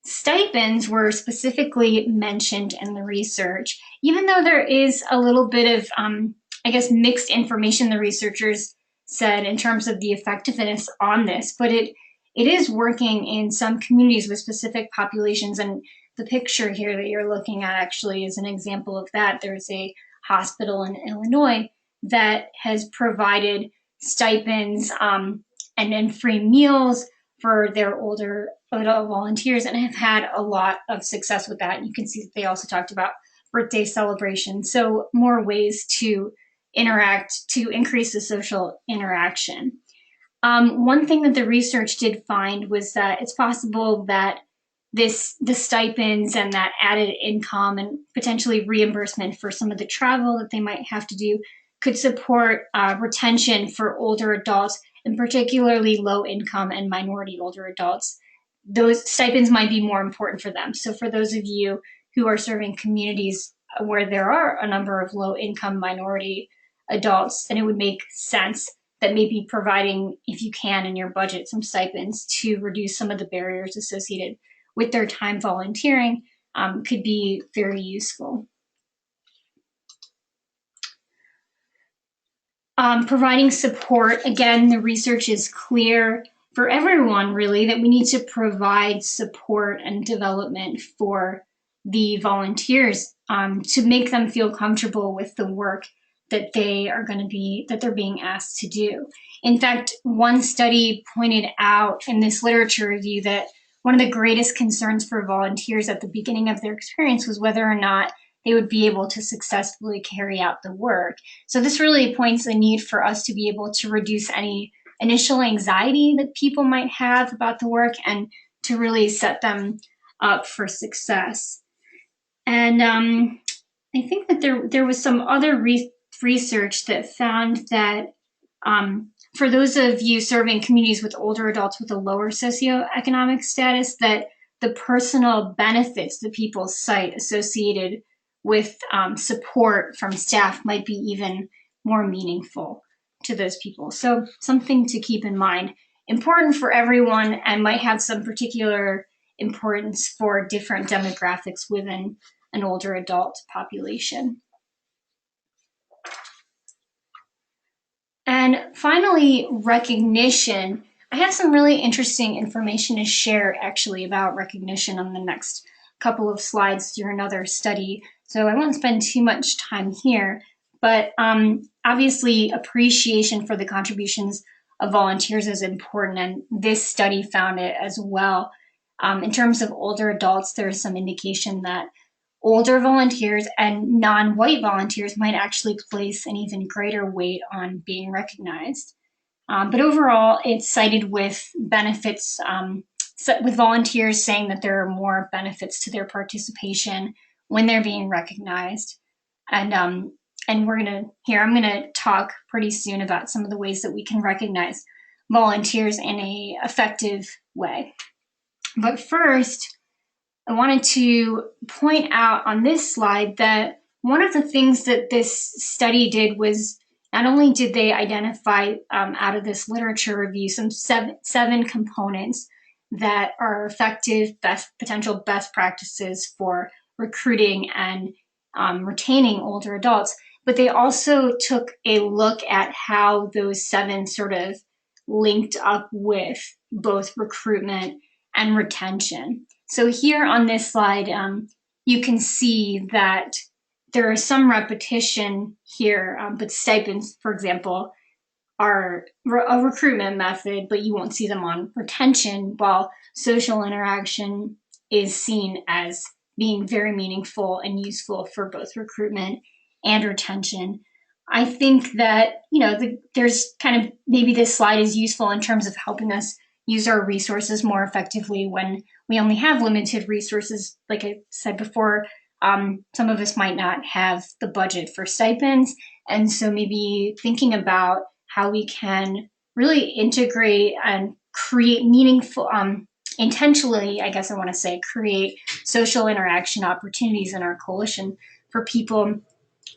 Stipends were specifically mentioned in the research, even though there is a little bit of, I guess, mixed information the researchers said in terms of the effectiveness on this, but it is working in some communities with specific populations, and the picture here that you're looking at actually is an example of that. There's a hospital in Illinois that has provided stipends and then free meals for their older adult volunteers and have had a lot of success with that. And you can see that they also talked about birthday celebrations. So more ways to interact, to increase the social interaction. One thing that the research did find was that it's possible that the stipends and that added income and potentially reimbursement for some of the travel that they might have to do could support retention for older adults, and particularly low income and minority older adults. Those stipends might be more important for them. So for those of you who are serving communities where there are a number of low income minority adults, then it would make sense that maybe providing, if you can in your budget, some stipends to reduce some of the barriers associated with their time volunteering could be very useful. Providing support, again, the research is clear for everyone really that we need to provide support and development for the volunteers to make them feel comfortable with the work that they're being asked to do. In fact, one study pointed out in this literature review that one of the greatest concerns for volunteers at the beginning of their experience was whether or not they would be able to successfully carry out the work. So this really points the need for us to be able to reduce any initial anxiety that people might have about the work and to really set them up for success. And I think that there was some other research that found that for those of you serving communities with older adults with a lower socioeconomic status, that the personal benefits that people cite associated with support from staff might be even more meaningful to those people. So something to keep in mind. Important for everyone and might have some particular importance for different demographics within an older adult population. And finally, recognition. I have some really interesting information to share actually about recognition on the next couple of slides through another study. So I won't spend too much time here, but obviously appreciation for the contributions of volunteers is important, and this study found it as well. In terms of older adults, there's some indication that older volunteers and non-white volunteers might actually place an even greater weight on being recognized. But overall, it's cited with benefits, with volunteers saying that there are more benefits to their participation when they're being recognized. And I'm gonna talk pretty soon about some of the ways that we can recognize volunteers in an effective way. But first, I wanted to point out on this slide that one of the things that this study did was not only did they identify out of this literature review some seven components that are effective potential best practices for recruiting and retaining older adults, but they also took a look at how those seven sort of linked up with both recruitment and retention. So here on this slide, you can see that there is some repetition here, but stipends, for example, are a recruitment method, but you won't see them on retention, while social interaction is seen as being very meaningful and useful for both recruitment and retention. I think that, there's kind of, maybe this slide is useful in terms of helping us use our resources more effectively when we only have limited resources. Like I said before, some of us might not have the budget for stipends. And so maybe thinking about how we can really integrate and create meaningful, intentionally, I guess I want to say, create social interaction opportunities in our coalition for people.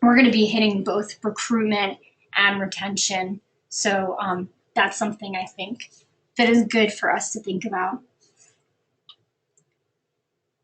We're going to be hitting both recruitment and retention. So that's something I think that is good for us to think about.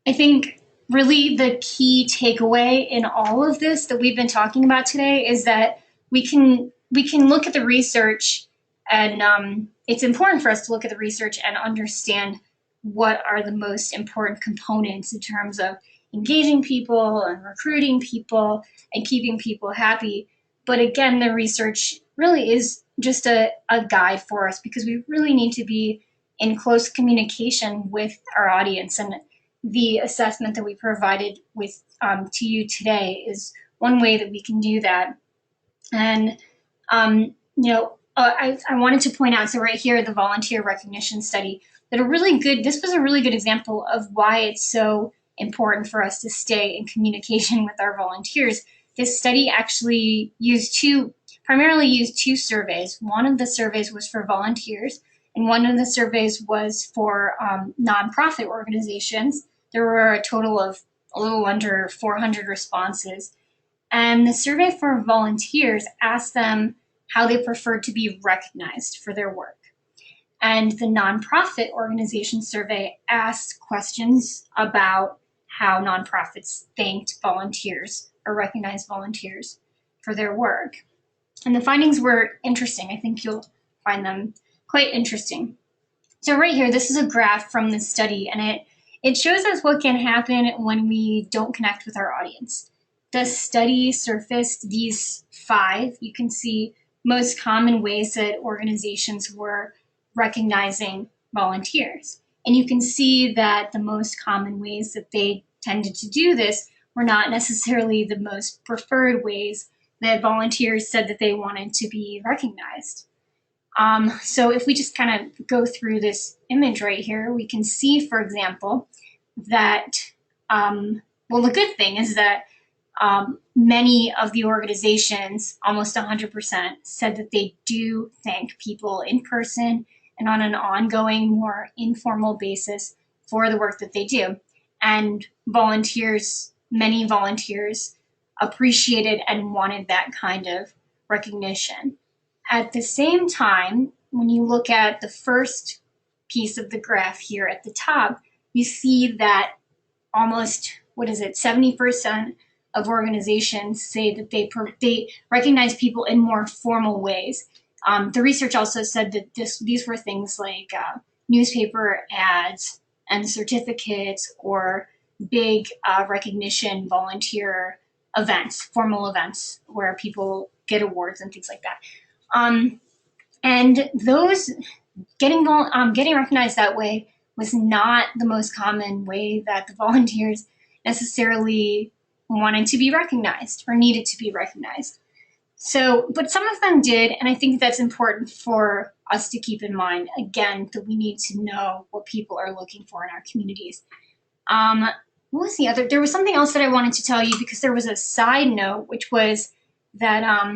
I think really the key takeaway in all of this that we've been talking about today is that we can look at the research, and it's important for us to look at the research and understand what are the most important components in terms of engaging people and recruiting people and keeping people happy. But again, the research really is just a guide for us, because we really need to be in close communication with our audience. And the assessment that we provided with to you today is one way that we can do that. And I wanted to point out, so right here, the volunteer recognition study, that this was a really good example of why it's so important for us to stay in communication with our volunteers. This study actually primarily used two surveys. One of the surveys was for volunteers, and one of the surveys was for nonprofit organizations. There were a total of a little under 400 responses. And the survey for volunteers asked them how they preferred to be recognized for their work. And the nonprofit organization survey asked questions about how nonprofits thanked volunteers or recognized volunteers for their work. And the findings were interesting. I think you'll find them quite interesting. So right here, this is a graph from the study, and it shows us what can happen when we don't connect with our audience. The study surfaced these 5, you can see, most common ways that organizations were recognizing volunteers. And you can see that the most common ways that they tended to do this were not necessarily the most preferred ways that volunteers said that they wanted to be recognized. So if we just kind of go through this image right here, we can see, for example, that, the good thing is that many of the organizations, almost 100%, said that they do thank people in person and on an ongoing, more informal basis for the work that they do. And many volunteers appreciated and wanted that kind of recognition. At the same time, when you look at the first piece of the graph here at the top, you see that almost, 70% of organizations say that they recognize people in more formal ways. The research also said that these were things like newspaper ads and certificates, or big recognition volunteer events, formal events where people get awards and things like that. And those getting recognized that way was not the most common way that the volunteers necessarily wanted to be recognized or needed to be recognized. So, but some of them did, and I think that's important for us to keep in mind, again, that we need to know what people are looking for in our communities. What was the other? There was something else that I wanted to tell you, because there was a side note, which was that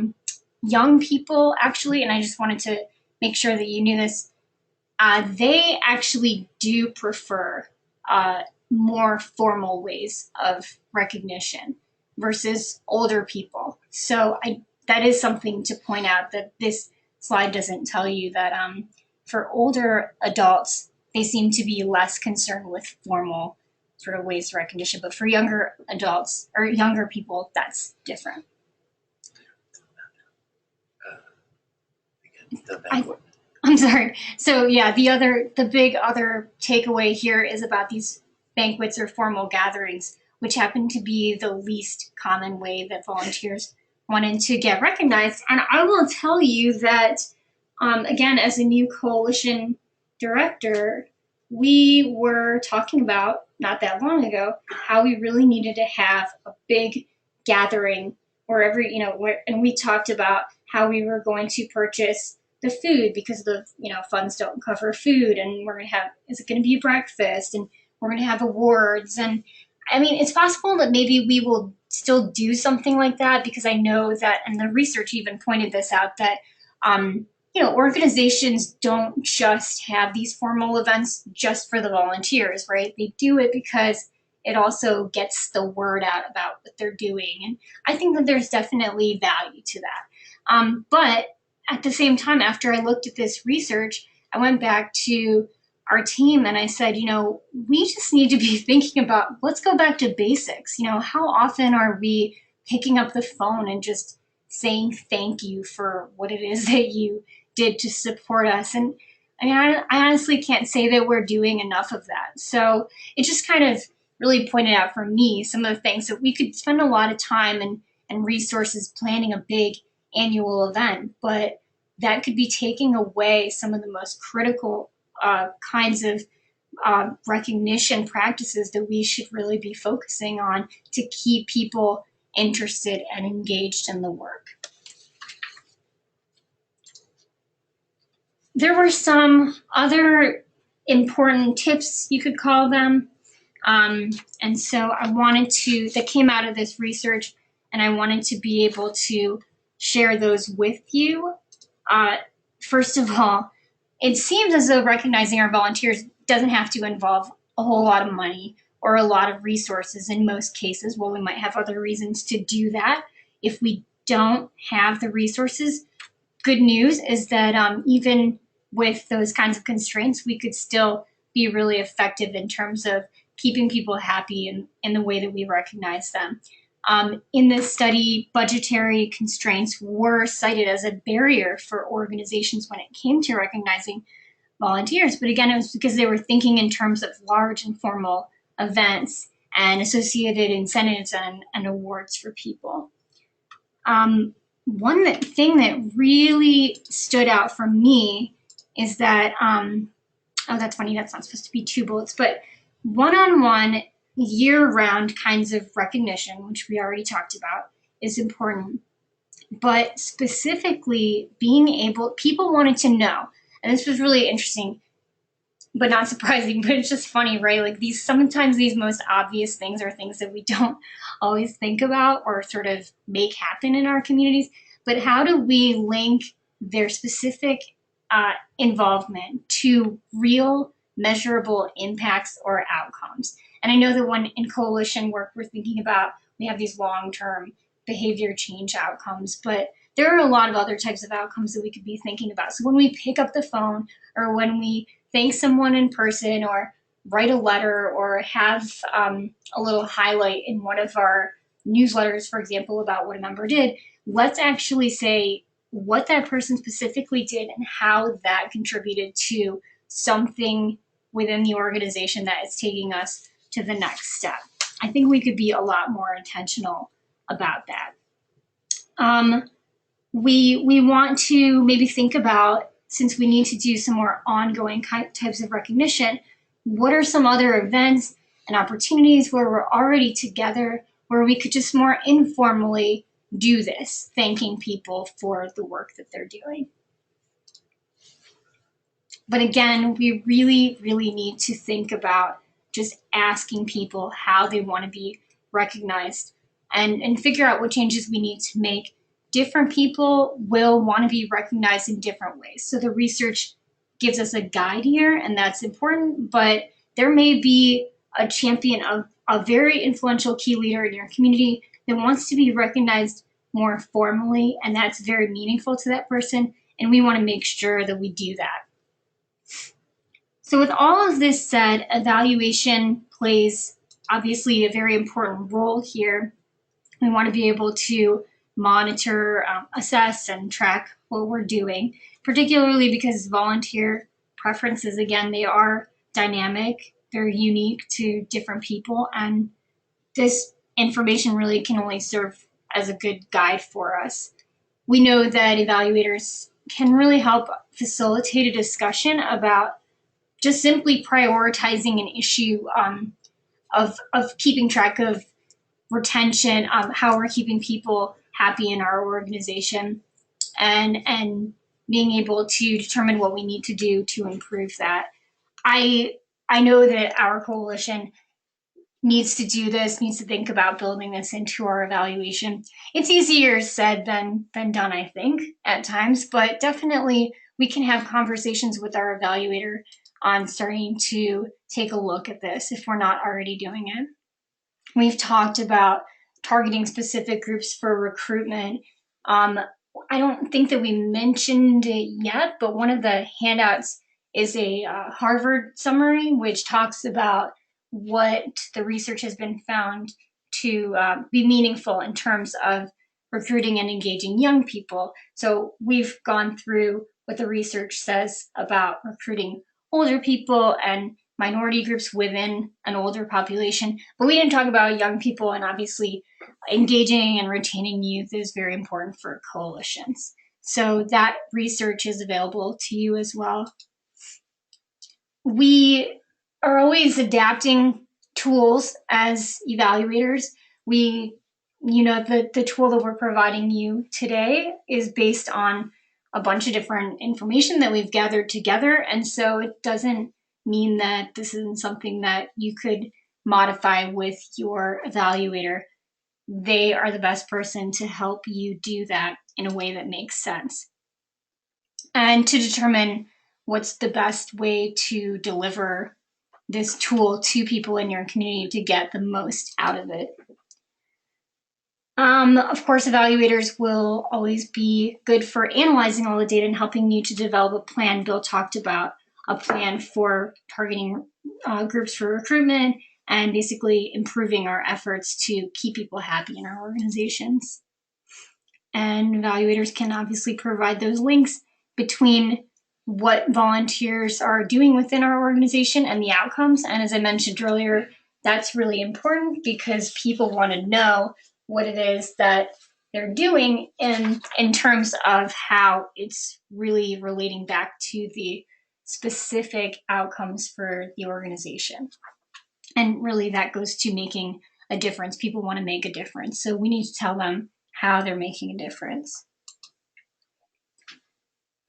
young people actually, and I just wanted to make sure that you knew this, they actually do prefer more formal ways of recognition versus older people. So that is something to point out, that this slide doesn't tell you that for older adults, they seem to be less concerned with formal sort of ways of recognition, but for younger adults or younger people, that's different. I'm sorry. So yeah, the big other takeaway here is about these banquets or formal gatherings, which happen to be the least common way that volunteers wanted to get recognized. And I will tell you that, again, as a new coalition director, we were talking about, not that long ago, how we really needed to have a big gathering wherever, and we talked about how we were going to purchase the food, because the funds don't cover food, and we're going to have, is it going to be breakfast, and we're going to have awards. And I mean, it's possible that maybe we will still do something like that, because I know that, and the research even pointed this out, that organizations don't just have these formal events just for the volunteers, right? They do it because it also gets the word out about what they're doing. And I think that there's definitely value to that. But at the same time, after I looked at this research, I went back to our team and I said, we just need to be thinking about, let's go back to basics. How often are we picking up the phone and just saying thank you for what it is that you did to support us? And I honestly can't say that we're doing enough of that. So it just kind of really pointed out for me some of the things that we could spend a lot of time and resources planning a big annual event, but that could be taking away some of the most critical kinds of recognition practices that we should really be focusing on to keep people interested and engaged in the work. There were some other important tips, you could call them. And so that came out of this research, and I wanted to be able to share those with you. First of all, it seems as though recognizing our volunteers doesn't have to involve a whole lot of money or a lot of resources in most cases. Well, we might have other reasons to do that. If we don't have the resources, good news is that even with those kinds of constraints, we could still be really effective in terms of keeping people happy in the way that we recognize them. In this study, budgetary constraints were cited as a barrier for organizations when it came to recognizing volunteers. But again, it was because they were thinking in terms of large informal events and associated incentives and awards for people. One thing that really stood out for me is that, oh, that's funny, that's not supposed to be 2 bullets, but one-on-one, year-round kinds of recognition, which we already talked about, is important. But specifically, people wanted to know, and this was really interesting, but not surprising, but it's just funny, right? Like sometimes these most obvious things are things that we don't always think about or sort of make happen in our communities. But how do we link their specific involvement to real measurable impacts or outcomes? And I know that when in coalition work, we're thinking about, we have these long-term behavior change outcomes, but there are a lot of other types of outcomes that we could be thinking about. So when we pick up the phone or when we thank someone in person or write a letter or have a little highlight in one of our newsletters, for example, about what a member did, let's actually say what that person specifically did and how that contributed to something within the organization that is taking us to the next step. I think we could be a lot more intentional about that. We want to maybe think about, since we need to do some more ongoing types of recognition, what are some other events and opportunities where we're already together, where we could just more informally do this, thanking people for the work that they're doing. But again, we really, really need to think about just asking people how they want to be recognized and figure out what changes we need to make. Different people will want to be recognized in different ways. So the research gives us a guide here, and that's important, but there may be a champion of a very influential key leader in your community that wants to be recognized more formally, and that's very meaningful to that person, and we want to make sure that we do that. So with all of this said, evaluation plays obviously a very important role here. We want to be able to monitor, assess, and track what we're doing, particularly because volunteer preferences, again, they are dynamic, they're unique to different people, and this information really can only serve as a good guide for us. We know that evaluators can really help facilitate a discussion about just simply prioritizing an issue of keeping track of retention, how we're keeping people happy in our organization, and being able to determine what we need to do to improve that. I know that our coalition needs to do this, needs to think about building this into our evaluation. It's easier said than done, I think, at times, but definitely we can have conversations with our evaluator on starting to take a look at this if we're not already doing it. We've talked about targeting specific groups for recruitment. I don't think that we mentioned it yet, but one of the handouts is a Harvard summary, which talks about what the research has been found to be meaningful in terms of recruiting and engaging young people. So we've gone through what the research says about recruiting older people and minority groups within an older population, but we didn't talk about young people, and obviously engaging and retaining youth is very important for coalitions. So that research is available to you as well. We are always adapting tools as evaluators. The tool that we're providing you today is based on a bunch of different information that we've gathered together, and so it doesn't mean that this isn't something that you could modify with your evaluator. They are the best person to help you do that in a way that makes sense. And to determine what's the best way to deliver this tool to people in your community to get the most out of it. Of course, evaluators will always be good for analyzing all the data and helping you to develop a plan. Bill talked about a plan for targeting groups for recruitment and basically improving our efforts to keep people happy in our organizations. And evaluators can obviously provide those links between what volunteers are doing within our organization and the outcomes. And as I mentioned earlier, that's really important because people want to know what it is that they're doing in terms of how it's really relating back to the specific outcomes for the organization. And really that goes to making a difference. People want to make a difference. So we need to tell them how they're making a difference.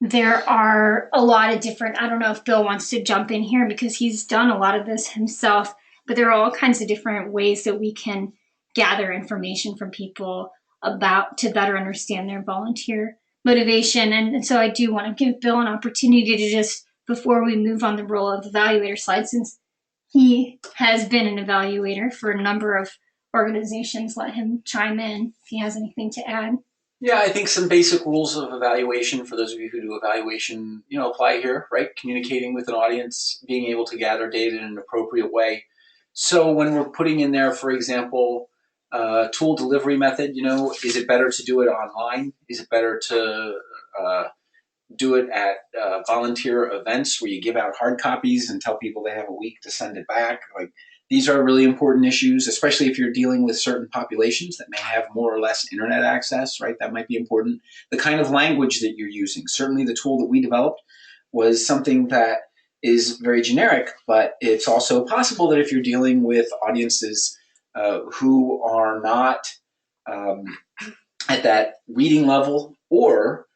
There are a lot of different, I don't know if Bill wants to jump in here because he's done a lot of this himself, but there are all kinds of different ways that we can gather information from people about to better understand their volunteer motivation. And so I do want to give Bill an opportunity to just, before we move on the role of evaluator slide, since he has been an evaluator for a number of organizations, let him chime in if he has anything to add. Yeah, I think some basic rules of evaluation for those of you who do evaluation, apply here, right? Communicating with an audience, being able to gather data in an appropriate way. So when we're putting in there, for example, tool delivery method, is it better to do it online? Is it better to do it at volunteer events where you give out hard copies and tell people they have a week to send it back? Like, these are really important issues, especially if you're dealing with certain populations that may have more or less internet access, right? That might be important. The kind of language that you're using. Certainly the tool that we developed was something that is very generic, but it's also possible that if you're dealing with audiences who are not at that reading level, or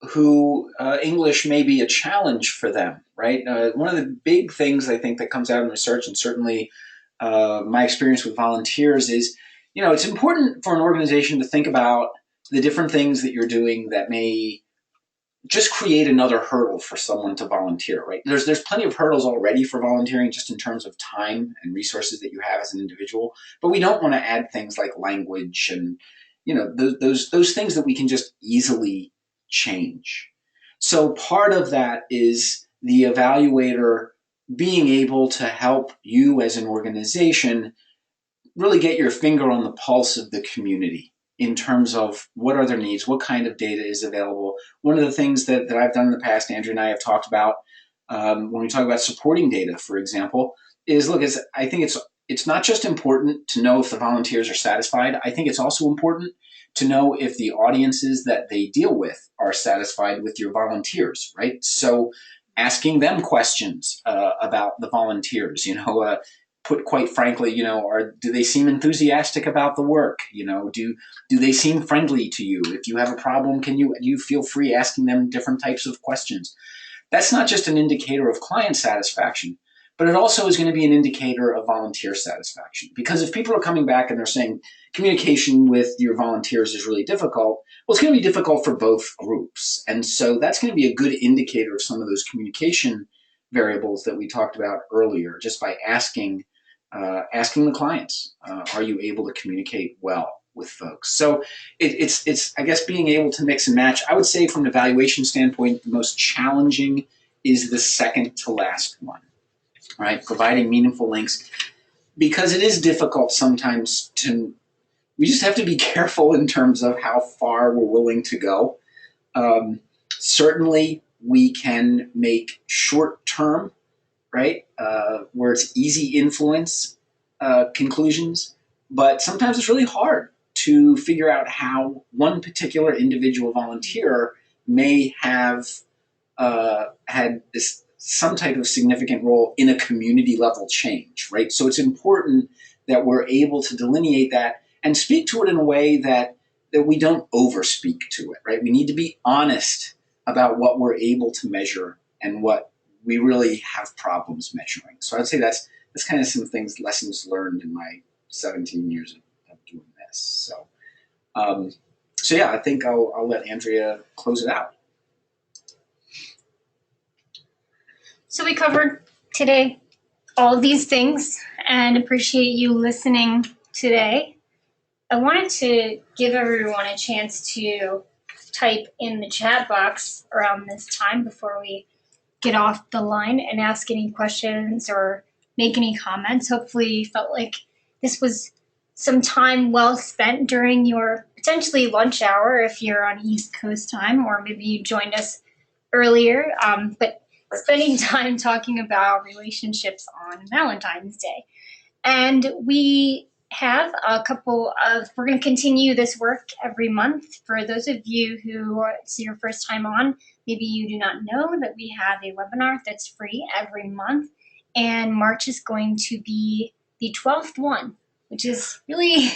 who English may be a challenge for them, right? One of the big things I think that comes out in research, and certainly my experience with volunteers, is, it's important for an organization to think about the different things that you're doing that may just create another hurdle for someone to volunteer, right? There's plenty of hurdles already for volunteering, just in terms of time and resources that you have as an individual, but we don't want to add things like language and those things that we can just easily change. So part of that is the evaluator being able to help you as an organization really get your finger on the pulse of the community in terms of what are their needs, what kind of data is available. One of the things that I've done in the past, Andrew and I have talked about when we talk about supporting data, for example, is I think it's not just important to know if the volunteers are satisfied. I think it's also important to know if the audiences that they deal with are satisfied with your volunteers, right? So asking them questions about the volunteers, put quite frankly, do they seem enthusiastic about the work? Do they seem friendly to you? If you have a problem, you feel free asking them different types of questions. That's not just an indicator of client satisfaction, but it also is going to be an indicator of volunteer satisfaction. Because if people are coming back and they're saying communication with your volunteers is really difficult, well, it's going to be difficult for both groups. And so that's going to be a good indicator of some of those communication variables that we talked about earlier, just by asking the clients, are you able to communicate well with folks? So it's I guess being able to mix and match. I would say from an evaluation standpoint, the most challenging is the second to last one, right? Providing meaningful links, because it is difficult sometimes we just have to be careful in terms of how far we're willing to go. Certainly we can make short-term, right, where it's easy influence conclusions, but sometimes it's really hard to figure out how one particular individual volunteer may have had some type of significant role in a community level change, right? So it's important that we're able to delineate that and speak to it in a way that we don't overspeak to it, right? We need to be honest about what we're able to measure and what we really have problems measuring. So I'd say that's kind of some things, lessons learned in my 17 years of doing this. So yeah, I think I'll let Andrea close it out. So we covered today all of these things and appreciate you listening today. I wanted to give everyone a chance to type in the chat box around this time before we get off the line and ask any questions or make any comments. Hopefully you felt like this was some time well spent during your potentially lunch hour if you're on East Coast time, or maybe you joined us earlier. But spending time talking about relationships on Valentine's Day. And we have a couple of, we're going to continue this work every month. For those of you who it's your first time on, maybe you do not know that we have a webinar that's free every month. And March is going to be the 12th one, which is really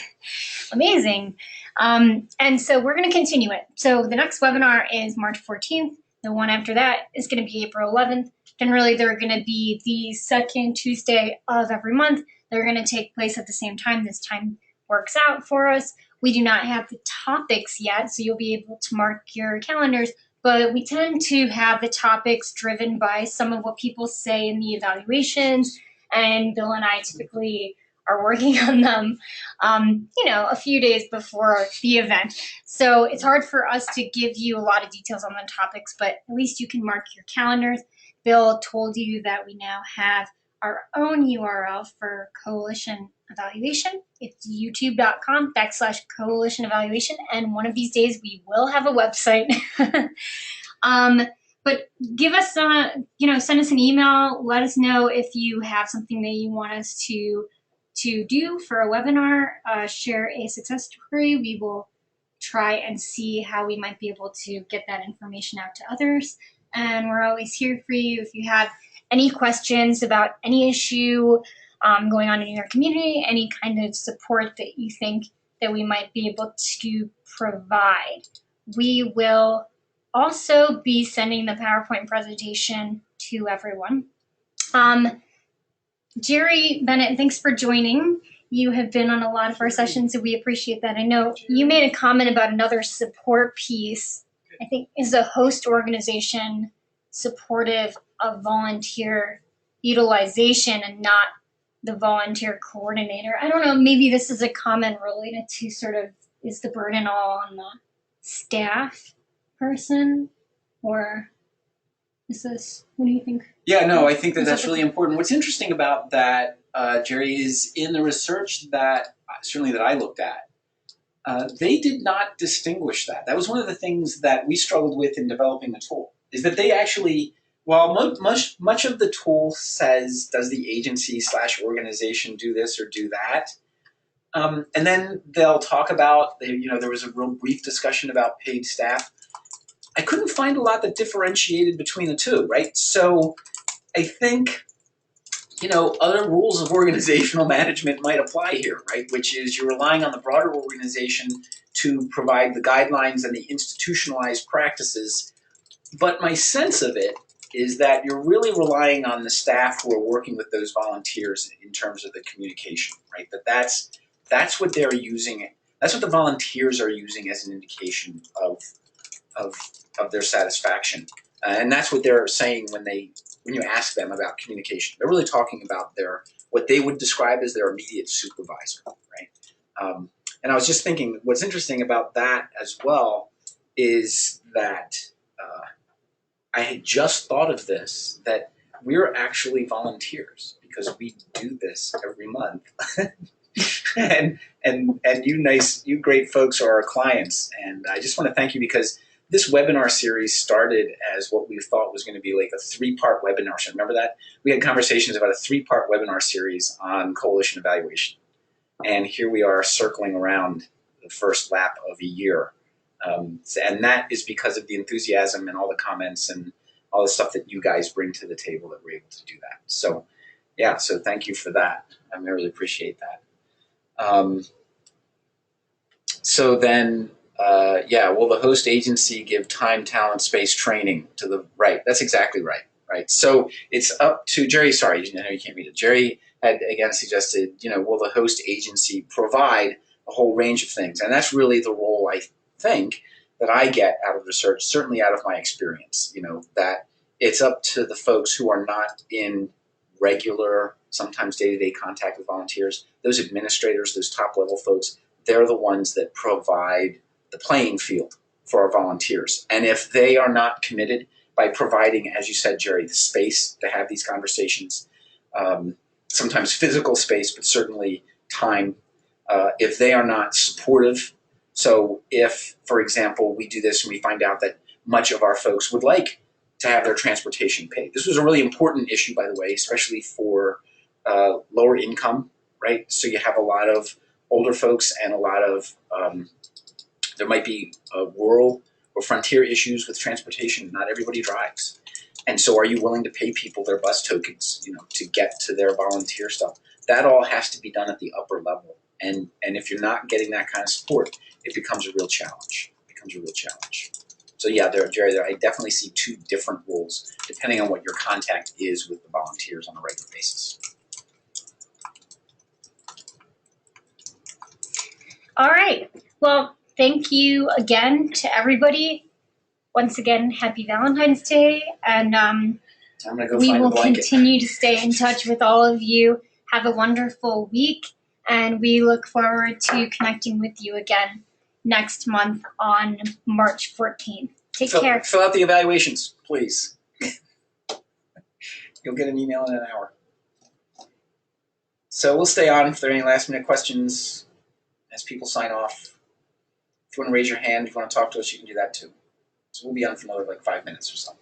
amazing. And so we're going to continue it. So the next webinar is March 14th. The one after that is going to be April 11th. Generally, they're going to be the second Tuesday of every month. They're going to take place at the same time. This time works out for us. We do not have the topics yet, so you'll be able to mark your calendars, but we tend to have the topics driven by some of what people say in the evaluations, and Bill and I typically are working on them, a few days before the event. So it's hard for us to give you a lot of details on the topics, but at least you can mark your calendars. Bill told you that we now have our own URL for Coalition Evaluation. It's youtube.com/Coalition Evaluation, and one of these days we will have a website. But give us, send us an email. Let us know if you have something that you want us to do for a webinar. Share a success story. We will try and see how we might be able to get that information out to others. And we're always here for you if you have any questions about any issue going on in your community, any kind of support that you think that we might be able to provide. We will also be sending the PowerPoint presentation to everyone. Jerry Bennett, thanks for joining. You have been on a lot of our sessions, and we appreciate that. I know you made a comment about another support piece. I think, is the host organization supportive of volunteer utilization and not the volunteer coordinator? I don't know, maybe this is a comment related to sort of, is the burden all on the staff person, or is this, what do you think? Yeah, no, I think that's really important. What's interesting about that, Jerry, is in the research that, certainly that I looked at, they did not distinguish that. That was one of the things that we struggled with in developing the tool, is that they actually, while much of the tool says, does the agency / organization do this or do that? And then they'll talk about, there was a real brief discussion about paid staff. I couldn't find a lot that differentiated between the two, right? So I think, other rules of organizational management might apply here, right? Which is you're relying on the broader organization to provide the guidelines and the institutionalized practices. But my sense of it is that you're really relying on the staff who are working with those volunteers in terms of the communication, right? That's what they're using. That's what the volunteers are using as an indication of their satisfaction, and that's what they're saying when you ask them about communication. They're really talking about what they would describe as their immediate supervisor, right? And I was just thinking, what's interesting about that as well is that I had just thought of this, that we're actually volunteers because we do this every month. and you great folks are our clients. And I just want to thank you because this webinar series started as what we thought was going to be like a 3-part webinar. So remember that? We had conversations about a 3-part webinar series on coalition evaluation. And here we are circling around the first lap of a year. And that is because of the enthusiasm and all the comments and all the stuff that you guys bring to the table that we're able to do that. So yeah, so thank you for that. I really appreciate that. So then, yeah, will the host agency give time, talent, space training to the, right, that's exactly right, right? So it's up to Jerry, sorry, I know you can't read it. Jerry had again suggested, will the host agency provide a whole range of things? And that's really the role I think that I get out of research, certainly out of my experience, that it's up to the folks who are not in regular, sometimes day-to-day contact with volunteers, those administrators, those top-level folks, they're the ones that provide the playing field for our volunteers. And if they are not committed by providing, as you said, Jerry, the space to have these conversations, sometimes physical space, but certainly time, if they are not supportive. So if, for example, we do this and we find out that much of our folks would like to have their transportation paid. This was a really important issue, by the way, especially for lower income, right? So you have a lot of older folks and a lot of, there might be rural or frontier issues with transportation. Not everybody drives. And so are you willing to pay people their bus tokens, to get to their volunteer stuff? That all has to be done at the upper level. And if you're not getting that kind of support, it becomes a real challenge. So yeah, Jerry, I definitely see 2 different roles depending on what your contact is with the volunteers on a regular basis. All right. Well, thank you again to everybody. Once again, happy Valentine's Day. And I'm gonna go we find a will blanket. continue to stay in touch with all of you. Have a wonderful week. And we look forward to connecting with you again next month on March 14th. Take care. Fill out the evaluations, please. You'll get an email in an hour. So we'll stay on if there are any last minute questions as people sign off. If you want to raise your hand, if you want to talk to us, you can do that too. So we'll be on for another like 5 minutes or so.